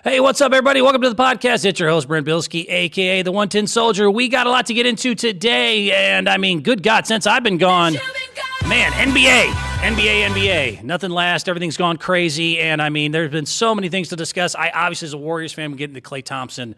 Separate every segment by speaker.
Speaker 1: Hey, what's up, everybody? Welcome to the podcast. It's your host, Brent Bilski, a.k.a. the 110 Soldier. We got a lot to get into today, and I mean, good God, since I've been gone, man, NBA. Nothing lasts. Everything's gone crazy, and I mean, there's been so many things to discuss. I obviously, as a Warriors fan, am getting to Klay Thompson.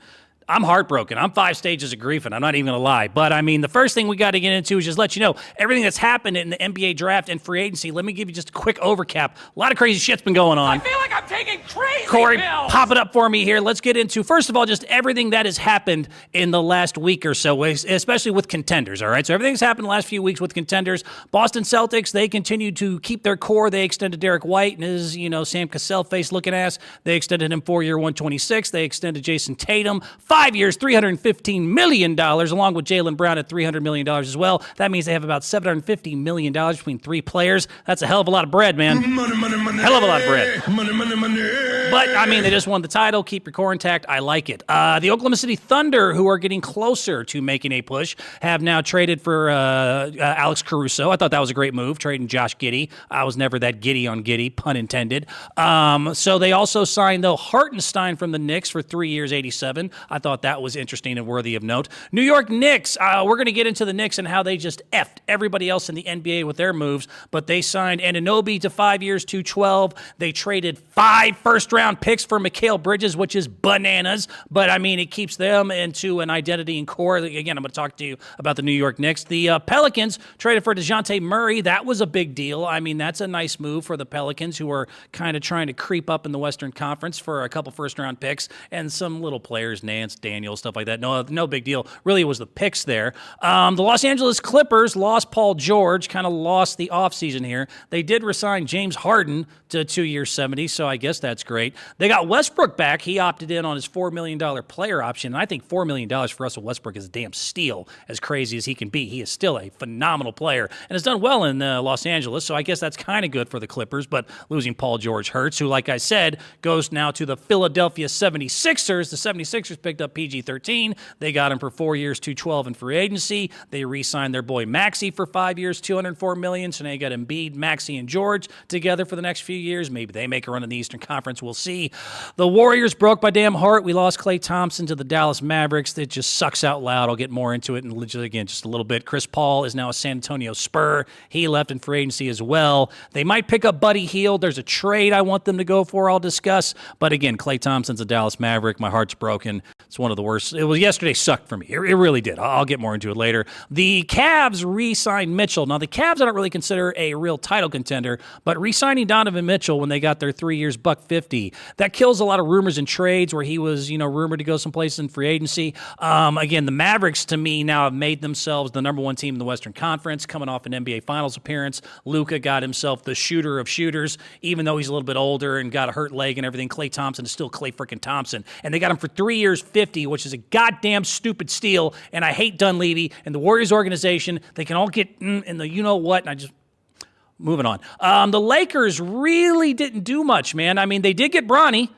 Speaker 1: I'm heartbroken. I'm 5 stages of grief, and I'm not even going to lie. But, I mean, the first thing we got to get into is just let you know everything that's happened in the NBA draft and free agency. Let me give you just a quick overcap. A lot of crazy shit's been going on.
Speaker 2: I feel like I'm taking crazy
Speaker 1: Corey,
Speaker 2: pills.
Speaker 1: pop it up for me here. Let's get into, first of all, just everything that has happened in the last week or so, especially with contenders, all right? So everything's happened in the last few weeks with contenders. Boston Celtics, they continue to keep their core. They extended Derek White and his, Sam Cassell face-looking ass. They extended him 4-year, $126. They extended Jason Tatum 5 years, $315 million, along with Jaylen Brown at $300 million as well. That means they have about $750 million between 3 players. That's a hell of a lot of bread, man. Hell of a lot of bread. But, I mean, they just won the title. Keep your core intact. I like it. The Oklahoma City Thunder, who are getting closer to making a push, have now traded for Alex Caruso. I thought that was a great move, trading Josh Giddey. I was never that giddy on Giddey, pun intended. So they also signed, though, Hartenstein from the Knicks for 3 years, $87. I thought that was interesting and worthy of note. New York Knicks, we're going to get into the Knicks and how they just effed everybody else in the NBA with their moves, but they signed Anunoby to 5 years, $212. They traded 5 first-round picks for Mikal Bridges, which is bananas, but, I mean, it keeps them into an identity and core. Again, I'm going to talk to you about the New York Knicks. The Pelicans traded for DeJounte Murray. That was a big deal. I mean, that's a nice move for the Pelicans, who are kind of trying to creep up in the Western Conference for a couple first-round picks and some little players, Nance, Daniels, stuff like that. No big deal. Really, it was the picks there. The Los Angeles Clippers lost Paul George, kind of lost the offseason here. They did resign James Harden to 2 years, $70, so I guess that's great. They got Westbrook back. He opted in on his $4 million player option, and I think $4 million for Russell Westbrook is a damn steal, as crazy as he can be. He is still a phenomenal player and has done well in Los Angeles, so I guess that's kind of good for the Clippers, but losing Paul George hurts, who, like I said, goes now to the Philadelphia 76ers. The 76ers picked up PG-13. They got him for 4 years, $212 in free agency. They re-signed their boy Maxey for 5 years, $204 million. So now you got Embiid, Maxey, and George together for the next few years. Maybe they make a run in the Eastern Conference. We'll see. The Warriors broke my damn heart. We lost Klay Thompson to the Dallas Mavericks. It just sucks out loud. I'll get more into it again just a little bit. Chris Paul is now a San Antonio Spur. He left in free agency as well. They might pick up Buddy Hield. There's a trade I want them to go for. I'll discuss. But again, Klay Thompson's a Dallas Maverick. My heart's broken. It's one of the worst. It was yesterday sucked for me. It really did. I'll get more into it later. The Cavs re-signed Mitchell. Now, the Cavs I don't really consider a real title contender, but re-signing Donovan Mitchell when they got their 3 years, $150, that kills a lot of rumors and trades where he was, rumored to go someplace in free agency. Again, the Mavericks, to me, now have made themselves the number 1 team in the Western Conference, coming off an NBA Finals appearance. Luka got himself the shooter of shooters, even though he's a little bit older and got a hurt leg and everything. Klay Thompson is still Klay freaking Thompson. And they got him for 3 years, $50, which is a goddamn stupid steal, and I hate Dunleavy and the Warriors organization. They can all get in the you-know-what, and I just... Moving on. The Lakers really didn't do much, man. I mean, they did get Bronny.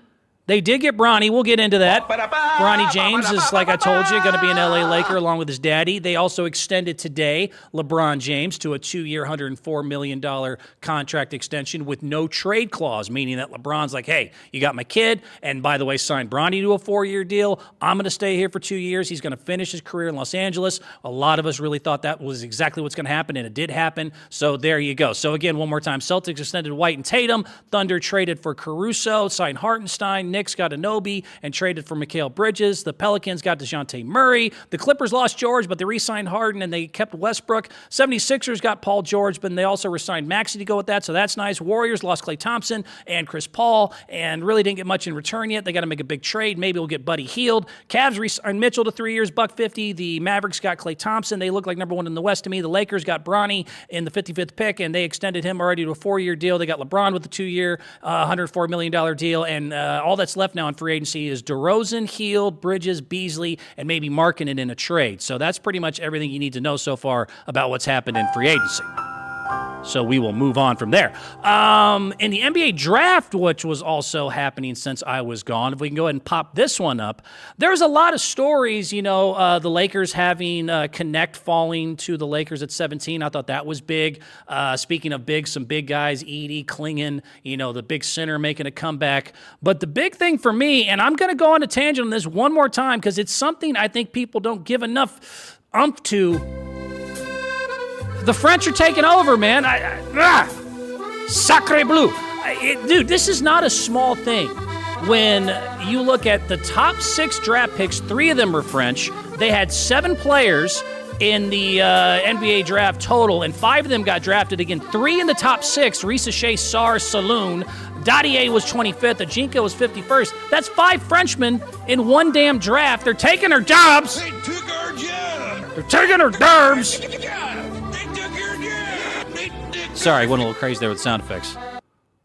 Speaker 1: We'll get into that. Bronny James is, like I told you, going to be an LA Laker along with his daddy. They also extended today LeBron James to a 2-year, $104 million contract extension with no trade clause, meaning that LeBron's like, hey, you got my kid, and by the way, signed Bronny to a 4-year deal. I'm going to stay here for 2 years. He's going to finish his career in Los Angeles. A lot of us really thought that was exactly what's going to happen, and it did happen. So there you go. So again, one more time, Celtics extended White and Tatum. Thunder traded for Caruso, signed Hartenstein. Knicks got Anunoby and traded for Mikal Bridges. The Pelicans got DeJounte Murray. The Clippers lost George, but they re-signed Harden and they kept Westbrook. 76ers got Paul George, but they also re-signed Maxey to go with that, so that's nice. Warriors lost Klay Thompson and Chris Paul and really didn't get much in return yet. They got to make a big trade. Maybe we'll get Buddy Hield. Cavs re-signed Mitchell to 3 years, $150. The Mavericks got Klay Thompson. They look like number 1 in the West to me. The Lakers got Bronny in the 55th pick, and they extended him already to a 4-year deal. They got LeBron with the 2-year, $104 million deal, and all that's left now in free agency is DeRozan, Hield, Bridges, Beasley, and maybe Markkanen in a trade. So that's pretty much everything you need to know so far about what's happened in free agency. So we will move on from there. In the NBA draft, which was also happening since I was gone, if we can go ahead and pop this one up, there's a lot of stories, the Lakers having Connect falling to the Lakers at 17. I thought that was big. Speaking of big, some big guys, Edey, Klingon, the big center making a comeback. But the big thing for me, and I'm going to go on a tangent on this one more time because it's something I think people don't give enough umph to. The French are taking over, man. Sacre bleu. Dude, this is not a small thing. When you look at the top 6 draft picks, 3 of them were French. They had 7 players in the NBA draft total, and 5 of them got drafted. Again, 3 in the top 6, Risa Shea, Sar, Saloon. Dadier was 25th. Ajinka was 51st. That's 5 Frenchmen in one damn draft. They're taking our jobs.
Speaker 2: They took our jobs.
Speaker 1: They're taking our derbs.
Speaker 2: They took your job.
Speaker 1: Sorry, went a little crazy there with sound effects.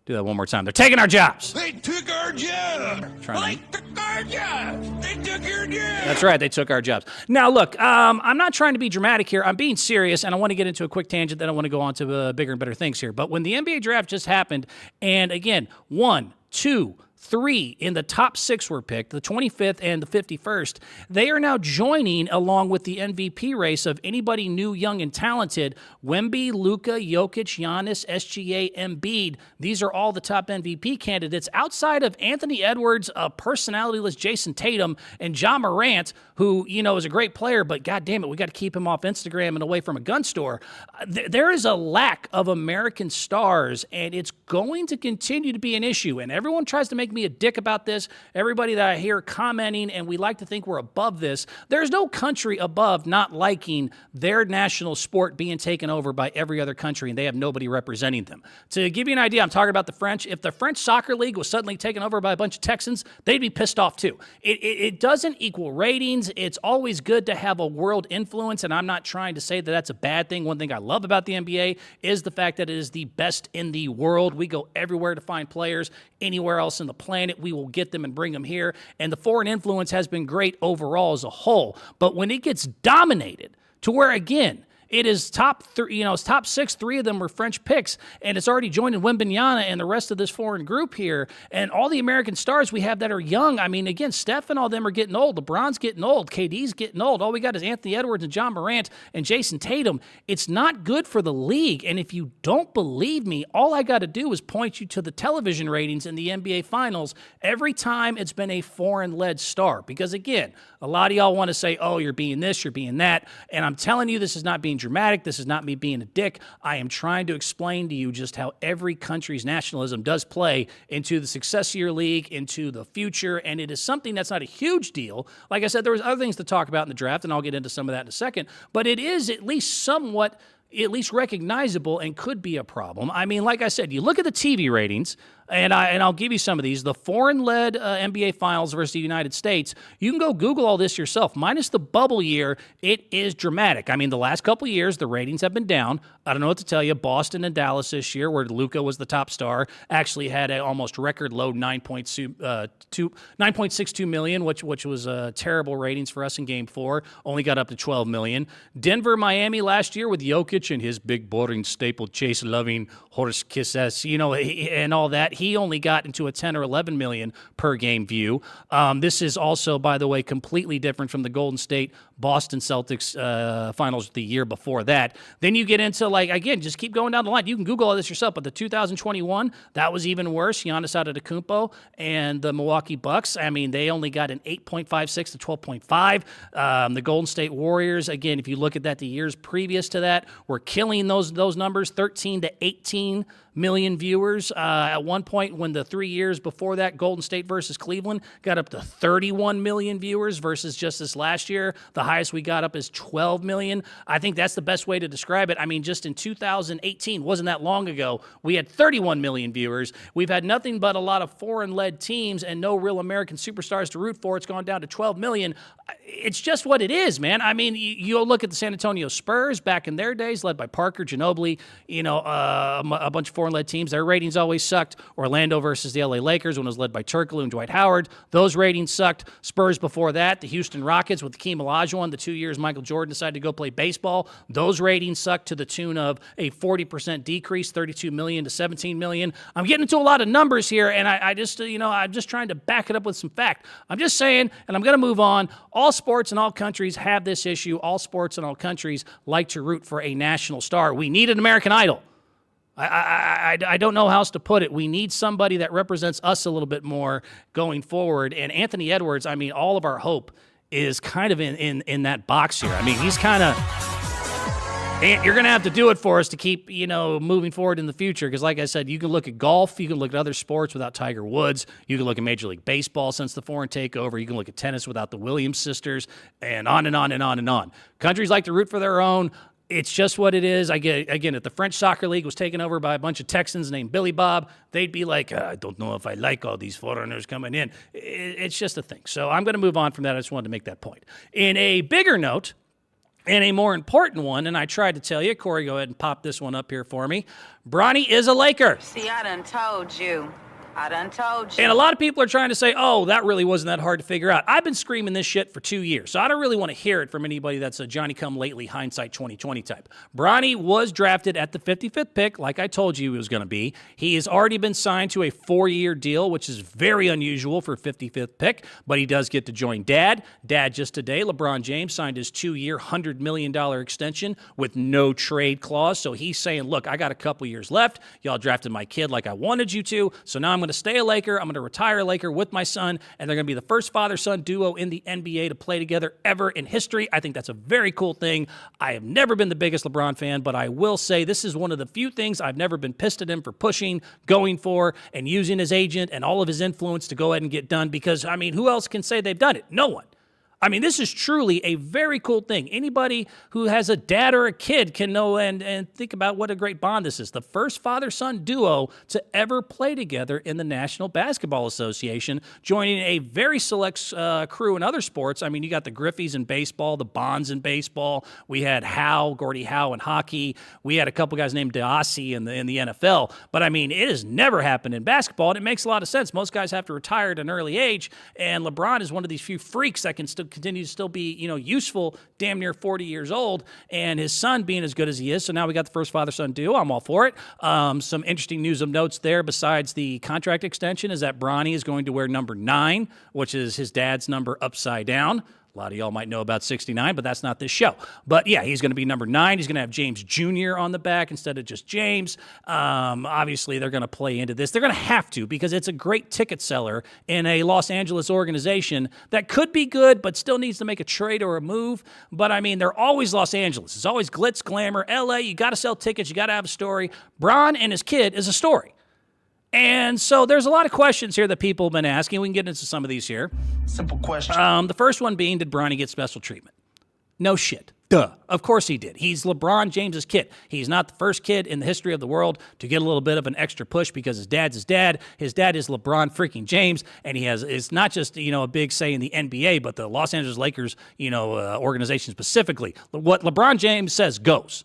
Speaker 1: Do that one more time. They're taking our jobs.
Speaker 2: They took our jobs. They took our jobs. They took your jobs.
Speaker 1: That's right. They took our jobs. Now, look, I'm not trying to be dramatic here. I'm being serious, and I want to get into a quick tangent. Then I want to go on to bigger and better things here. But when the NBA draft just happened, and again, 1, 2, 3 in the top 6 were picked, the 25th and the 51st. They are now joining along with the MVP race of anybody new, young, and talented. Wemby, Luka, Jokic, Giannis, SGA, Embiid. These are all the top MVP candidates outside of Anthony Edwards, personality-less Jason Tatum, and Ja Morant, who, is a great player, but God damn it, we got to keep him off Instagram and away from a gun store. There is a lack of American stars, and it's going to continue to be an issue, and everyone tries to make me a dick about this. Everybody that I hear commenting, and we like to think we're above this. There's no country above not liking their national sport being taken over by every other country, and they have nobody representing them. To give you an idea, I'm talking about the French. If the French soccer league was suddenly taken over by a bunch of Texans, they'd be pissed off too. It doesn't equal ratings. It's always good to have a world influence, and I'm not trying to say that that's a bad thing. One thing I love about the NBA is the fact that it is the best in the world. We go everywhere to find players. Anywhere else in the planet, we will get them and bring them here. And the foreign influence has been great overall as a whole. But when it gets dominated to where, again, it is top 3, it's top 6. 3 of them were French picks, and it's already joined in Wembanyama and the rest of this foreign group here. And all the American stars we have that are young. I mean, again, Steph and all them are getting old. LeBron's getting old. KD's getting old. All we got is Anthony Edwards and Ja Morant and Jason Tatum. It's not good for the league. And if you don't believe me, all I got to do is point you to the television ratings in the NBA Finals every time it's been a foreign-led star. Because, again, a lot of y'all want to say, oh, you're being this, you're being that. And I'm telling you, this is not being dramatic. This is not me being a dick. I am trying to explain to you just how every country's nationalism does play into the success of your league, into the future, and it is something that's not a huge deal. Like I said, there was other things to talk about in the draft, and I'll get into some of that in a second, but it is at least somewhat recognizable and could be a problem. I mean, like I said, you look at the TV ratings, and I'll give you some of these. The foreign-led NBA Finals versus the United States, you can go Google all this yourself. Minus the bubble year, it is dramatic. I mean, the last couple of years, the ratings have been down. I don't know what to tell you. Boston and Dallas this year, where Luka was the top star, actually had an almost record low 9.62 million, which was terrible ratings for us in Game 4. Only got up to 12 million. Denver, Miami last year with Jokic and his big, boring, staple, chase-loving, horse kisses, and all that. He only got into a 10 or 11 million per game view. This is also, by the way, completely different from the Golden State Boston Celtics finals the year before that. Then you get into, again, just keep going down the line. You can Google all this yourself, but the 2021, that was even worse. Giannis Antetokounmpo and the Milwaukee Bucks, I mean, they only got an 8.56 to 12.5. The Golden State Warriors, again, if you look at that the years previous to that, were killing those numbers, 13 to 18 million viewers. At one point, when the 3 years before that, Golden State versus Cleveland got up to 31 million viewers versus just this last year. The highest we got up is 12 million. I think that's the best way to describe it. I mean, just in 2018, wasn't that long ago, we had 31 million viewers. We've had nothing but a lot of foreign-led teams and no real American superstars to root for. It's gone down to 12 million. It's just what it is, man. I mean, you look at the San Antonio Spurs back in their days, led by Parker, Ginobili, a bunch of foreign foreign-led teams, their ratings always sucked. Orlando versus the LA Lakers when it was led by Turkoglu and Dwight Howard, those ratings sucked. Spurs before that, the Houston Rockets with Hakeem Olajuwon, the 2 years Michael Jordan decided to go play baseball, those ratings sucked to the tune of a 40% decrease, 32 million to 17 million. I'm getting into a lot of numbers here, and I'm just trying to back it up with some fact. I'm just saying, and I'm going to move on, all sports in all countries have this issue. All sports in all countries like to root for a national star. We need an American Idol. I don't know how else to put it. We need somebody that represents us a little bit more going forward. And Anthony Edwards, I mean, all of our hope is kind of in that box here. I mean, he's kind of... You're going to have to do it for us to keep, moving forward in the future. Because like I said, you can look at golf. You can look at other sports without Tiger Woods. You can look at Major League Baseball since the foreign takeover. You can look at tennis without the Williams sisters, and on and on and on and on. Countries like to root for their own. It's just what it is. Again, if the French Soccer League was taken over by a bunch of Texans named Billy Bob, they'd be like, I don't know if I like all these foreigners coming in. It's just a thing. So I'm going to move on from that. I just wanted to make that point. In a bigger note, and a more important one, and I tried to tell you, Corey, go ahead and pop this one up here for me. Bronny is a Laker.
Speaker 3: See, I done told you.
Speaker 1: And a lot of people are trying to say, oh, that really wasn't that hard to figure out. I've been screaming this shit for 2 years, so I don't really want to hear it from anybody that's a Johnny-come-lately hindsight 2020 type. Bronny was drafted at the 55th pick, like I told you he was going to be. He has already been signed to a 4-year deal, which is very unusual for 55th pick, but he does get to join Dad. Dad just today, LeBron James, signed his 2-year, $100 million extension with no trade clause, so he's saying, look, I got a couple years left. Y'all drafted my kid like I wanted you to, so now I'm going to stay a Laker. I'm going to retire a Laker with my son, and they're going to be the first father-son duo in the NBA to play together ever in history. I think that's a very cool thing. I have never been the biggest LeBron fan, but I will say this is one of the few things I've never been pissed at him for pushing, going for, and using his agent and all of his influence to go ahead and get done because, I mean, who else can say they've done it? No one. I mean, this is truly a very cool thing. Anybody who has a dad or a kid can know and think about what a great bond this is. The first father-son duo to ever play together in the National Basketball Association, joining a very select crew in other sports. I mean, you got the Griffies in baseball, the Bonds in baseball. We had Gordie Howe in hockey. We had a couple guys named DeOssie in the NFL. But, I mean, it has never happened in basketball, and it makes a lot of sense. Most guys have to retire at an early age, and LeBron is one of these few freaks that can still continue to still be, useful, damn near 40 years old, and his son being as good as he is. So now we got the first father-son duo. I'm all for it. Some interesting news of notes there besides the contract extension is that Bronny is going to wear number 9, which is his dad's number upside down. A lot of y'all might know about 69, but that's not this show. But yeah, he's going to be number 9. He's going to have James Jr. on the back instead of just James. Obviously, they're going to play into this. They're going to have to because it's a great ticket seller in a Los Angeles organization that could be good, but still needs to make a trade or a move. But I mean, they're always Los Angeles. It's always glitz, glamour. LA, you got to sell tickets. You got to have a story. Bron and his kid is a story. And so there's a lot of questions here that people have been asking. We can get into some of these here.
Speaker 2: Simple question.
Speaker 1: The first one being, did Bronny get special treatment? No shit. Duh. Of course he did. He's LeBron James's kid. He's not the first kid in the history of the world to get a little bit of an extra push because his dad's his dad. His dad is LeBron freaking James, and it's not just, a big say in the NBA, but the Los Angeles Lakers, organization specifically. What LeBron James says goes.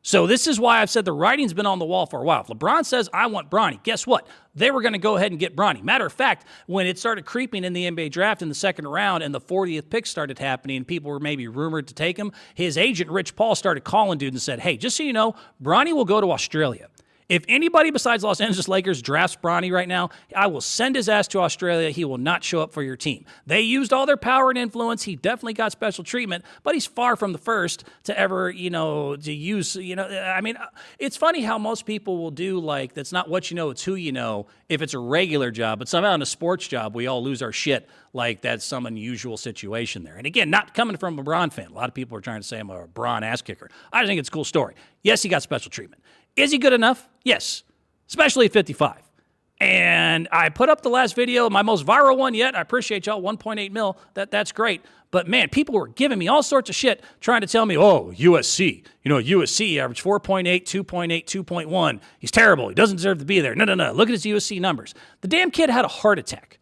Speaker 1: So this is why I've said the writing's been on the wall for a while. If LeBron says, I want Bronny, guess what? They were going to go ahead and get Bronny. Matter of fact, when it started creeping in the NBA draft in the second round and the 40th pick started happening and people were maybe rumored to take him, his agent, Rich Paul, started calling dude and said, hey, just so you know, Bronny will go to Australia. If anybody besides Los Angeles Lakers drafts Bronny right now, I will send his ass to Australia. He will not show up for your team. They used all their power and influence. He definitely got special treatment, but he's far from the first to ever, to use, I mean, it's funny how most people will do like, that's not what you know, it's who you know, if it's a regular job, but somehow in a sports job, we all lose our shit like that's some unusual situation there. And again, not coming from a Bron fan. A lot of people are trying to say I'm a Bron ass kicker. I just think it's a cool story. Yes, he got special treatment. Is he good enough? Yes, especially at 55. And I put up the last video, my most viral one yet. I appreciate y'all, 1.8 mil. That's great. But man, people were giving me all sorts of shit trying to tell me, oh, USC. USC averaged 4.8, 2.8, 2.1. He's terrible. He doesn't deserve to be there. No. Look at his USC numbers. The damn kid had a heart attack.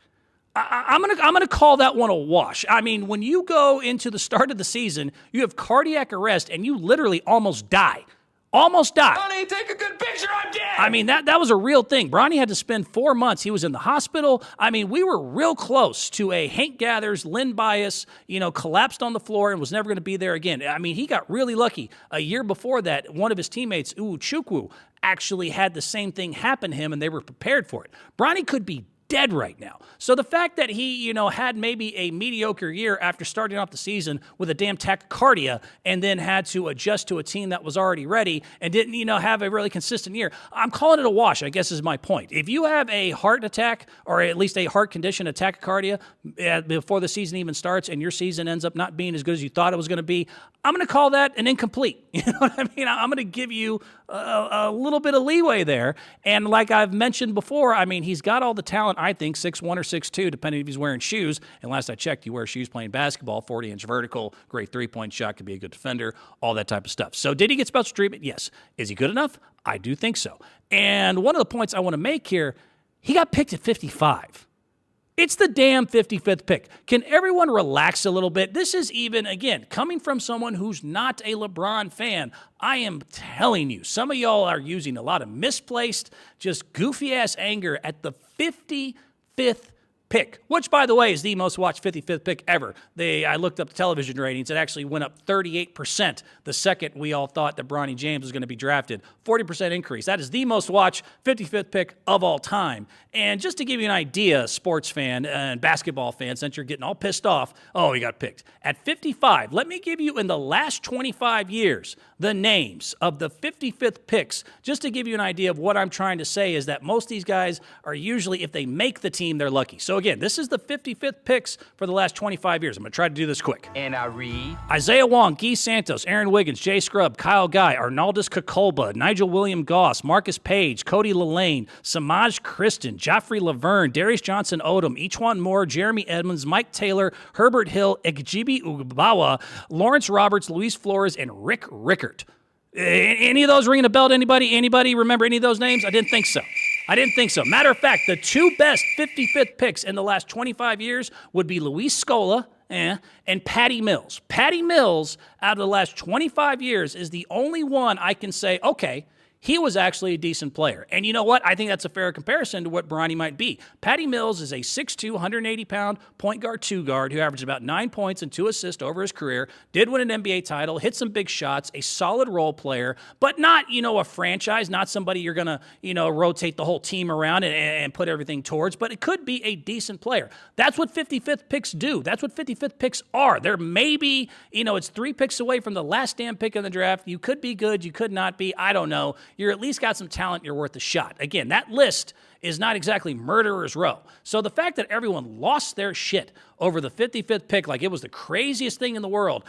Speaker 1: I'm gonna call that one a wash. I mean, when you go into the start of the season, you have cardiac arrest and you literally almost die. Almost died.
Speaker 2: Honey, take a good picture. I'm dead.
Speaker 1: I mean, that was a real thing. Bronny had to spend 4 months. He was in the hospital. I mean, we were real close to a Hank Gathers, Lynn Bias, collapsed on the floor and was never going to be there again. I mean, he got really lucky. A year before that, one of his teammates, Chukwu, actually had the same thing happen to him, and they were prepared for it. Bronny could be dead right now. So the fact that he, had maybe a mediocre year after starting off the season with a damn tachycardia and then had to adjust to a team that was already ready and didn't, have a really consistent year, I'm calling it a wash, I guess is my point. If you have a heart attack or at least a heart condition, a tachycardia, before the season even starts and your season ends up not being as good as you thought it was going to be, I'm going to call that an incomplete. You know what I mean? I'm going to give you a little bit of leeway there. And like I've mentioned before, I mean, he's got all the talent, I think, 6'1" or 6'2", depending if he's wearing shoes. And last I checked, you wear shoes playing basketball, 40-inch vertical, great three-point shot, could be a good defender, all that type of stuff. So did he get special treatment? Yes. Is he good enough? I do think so. And one of the points I want to make here, he got picked at 55. It's the damn 55th pick. Can everyone relax a little bit? This is even, again, coming from someone who's not a LeBron fan. I am telling you, some of y'all are using a lot of misplaced, just goofy-ass anger at the 55th pick, which, by the way, is the most watched 55th pick ever. I looked up the television ratings. It actually went up 38% the second we all thought that Bronny James was going to be drafted. 40% increase. That is the most watched 55th pick of all time. And just to give you an idea, sports fan and basketball fan, since you're getting all pissed off, oh, he got picked. At 55, let me give you in the last 25 years the names of the 55th picks, just to give you an idea of what I'm trying to say is that most of these guys are usually, if they make the team, they're lucky. So again, this is the 55th picks for the last 25 years. I'm going to try to do this quick.
Speaker 2: And I read
Speaker 1: Isaiah Wong, Guy Santos, Aaron Wiggins, Jay Scrubb, Kyle Guy, Arnaldus Kakolba, Nigel William Goss, Marcus Page, Cody Lillane, Samaj Kristen, Joffrey Laverne, Darius Johnson Odom, Echuan Moore, Jeremy Edmonds, Mike Taylor, Herbert Hill, Ejibi Ubawa, Lawrence Roberts, Luis Flores, and Rick Rickert. Any of those ringing a bell to anybody? Anybody remember any of those names? I didn't think so. Matter of fact, the two best 55th picks in the last 25 years would be Luis Scola and Patty Mills. Patty Mills, out of the last 25 years, is the only one I can say, okay, he was actually a decent player. And you know what? I think that's a fair comparison to what Bronny might be. Patty Mills is a 6'2", 180-pound point guard, two guard who averaged about 9 points and 2 assists over his career, did win an NBA title, hit some big shots, a solid role player, but not, a franchise, not somebody you're going to, rotate the whole team around and put everything towards, but it could be a decent player. That's what 55th picks do. That's what 55th picks are. They're maybe, it's 3 picks away from the last damn pick in the draft. You could be good. You could not be. I don't know. You're at least got some talent, you're worth a shot. Again, that list is not exactly murderer's row. So the fact that everyone lost their shit over the 55th pick like it was the craziest thing in the world,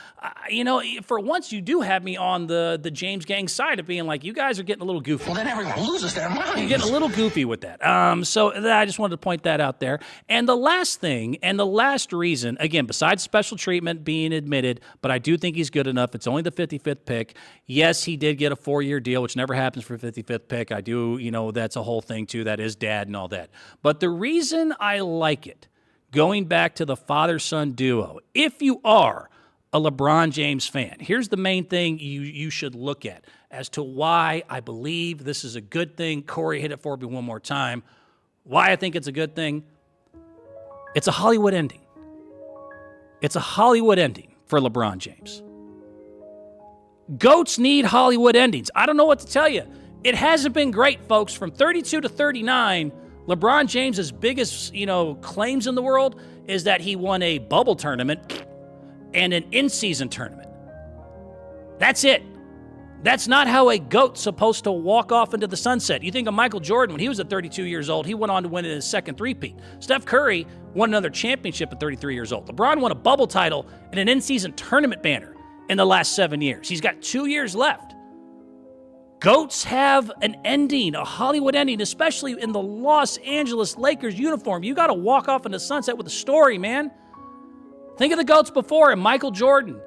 Speaker 1: for once you do have me on the James Gang side of being like, you guys are getting a little goofy.
Speaker 2: well, then everyone loses their minds.
Speaker 1: You're getting a little goofy with that. So I just wanted to point that out there. And the last thing, and the last reason, again, besides special treatment being admitted, but I do think he's good enough. It's only the 55th pick. Yes, he did get a 4-year deal, which never happens for a 55th pick. I do, that's a whole thing too. That is dad and all that. But the reason I like it, going back to the father-son duo, if you are a LeBron James fan, here's the main thing you should look at as to why I believe this is a good thing. Corey, hit it for me one more time. Why I think it's a good thing. It's a Hollywood ending. It's a Hollywood ending for LeBron James. Goats need Hollywood endings. I don't know what to tell you. It hasn't been great, folks. From 32 to 39, LeBron James' biggest, claims in the world is that he won a bubble tournament and an in-season tournament. That's it. That's not how a GOAT's supposed to walk off into the sunset. You think of Michael Jordan, when he was at 32 years old, he went on to win his second three-peat. Steph Curry won another championship at 33 years old. LeBron won a bubble title and an in-season tournament banner in the last 7 years. He's got 2 years left. GOATs have an ending, a Hollywood ending, especially in the Los Angeles Lakers uniform. You got to walk off into sunset with a story, man. Think of the GOATs before him. Michael Jordan,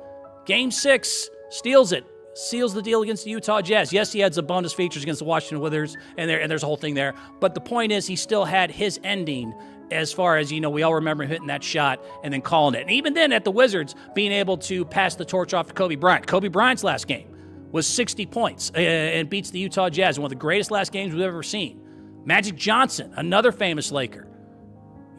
Speaker 1: Game 6, steals it, seals the deal against the Utah Jazz. Yes, he had some bonus features against the Washington Wizards, and there's a whole thing there. But the point is, he still had his ending as far as, we all remember him hitting that shot and then calling it. And even then, at the Wizards, being able to pass the torch off to Kobe Bryant. Kobe Bryant's last game was 60 points and beats the Utah Jazz in one of the greatest last games we've ever seen. Magic Johnson, another famous Laker,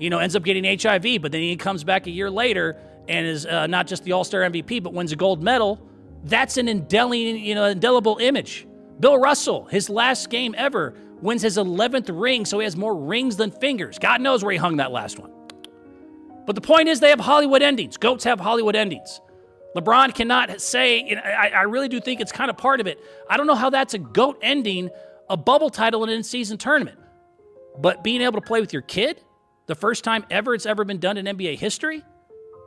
Speaker 1: ends up getting HIV, but then he comes back a year later and is not just the All-Star MVP, but wins a gold medal. That's an indelible image. Bill Russell, his last game ever, wins his 11th ring, so he has more rings than fingers. God knows where he hung that last one. But the point is they have Hollywood endings. GOATs have Hollywood endings. LeBron cannot say, I really do think it's kind of part of it. I don't know how that's a GOAT ending, a bubble title in an in-season tournament. But being able to play with your kid, the first time ever it's ever been done in NBA history,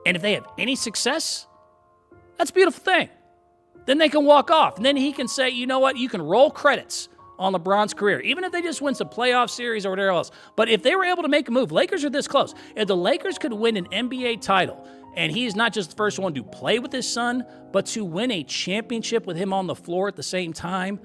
Speaker 1: and if they have any success, that's a beautiful thing. Then they can walk off. And then he can say, you know what, you can roll credits on LeBron's career, even if they just win some playoff series or whatever else. But if they were able to make a move, Lakers are this close. If the Lakers could win an NBA title, and he's not just the first one to play with his son, but to win a championship with him on the floor at the same time,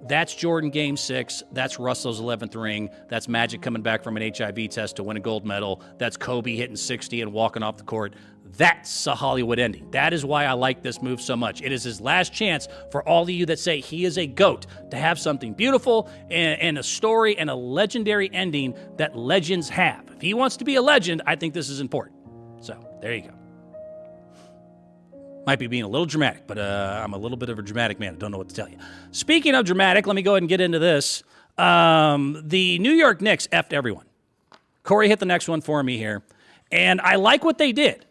Speaker 1: that's Jordan Game 6. That's Russell's 11th ring. That's Magic coming back from an HIV test to win a gold medal. That's Kobe hitting 60 and walking off the court. That's a Hollywood ending. That is why I like this move so much. It is his last chance for all of you that say he is a GOAT to have something beautiful and a story and a legendary ending that legends have. If he wants to be a legend, I think this is important. So there you go. Might be being a little dramatic, but I'm a little bit of a dramatic man. I don't know what to tell you. Speaking of dramatic, let me go ahead and get into this. The New York Knicks effed everyone. Corey hit the next one for me here. And I like what they did.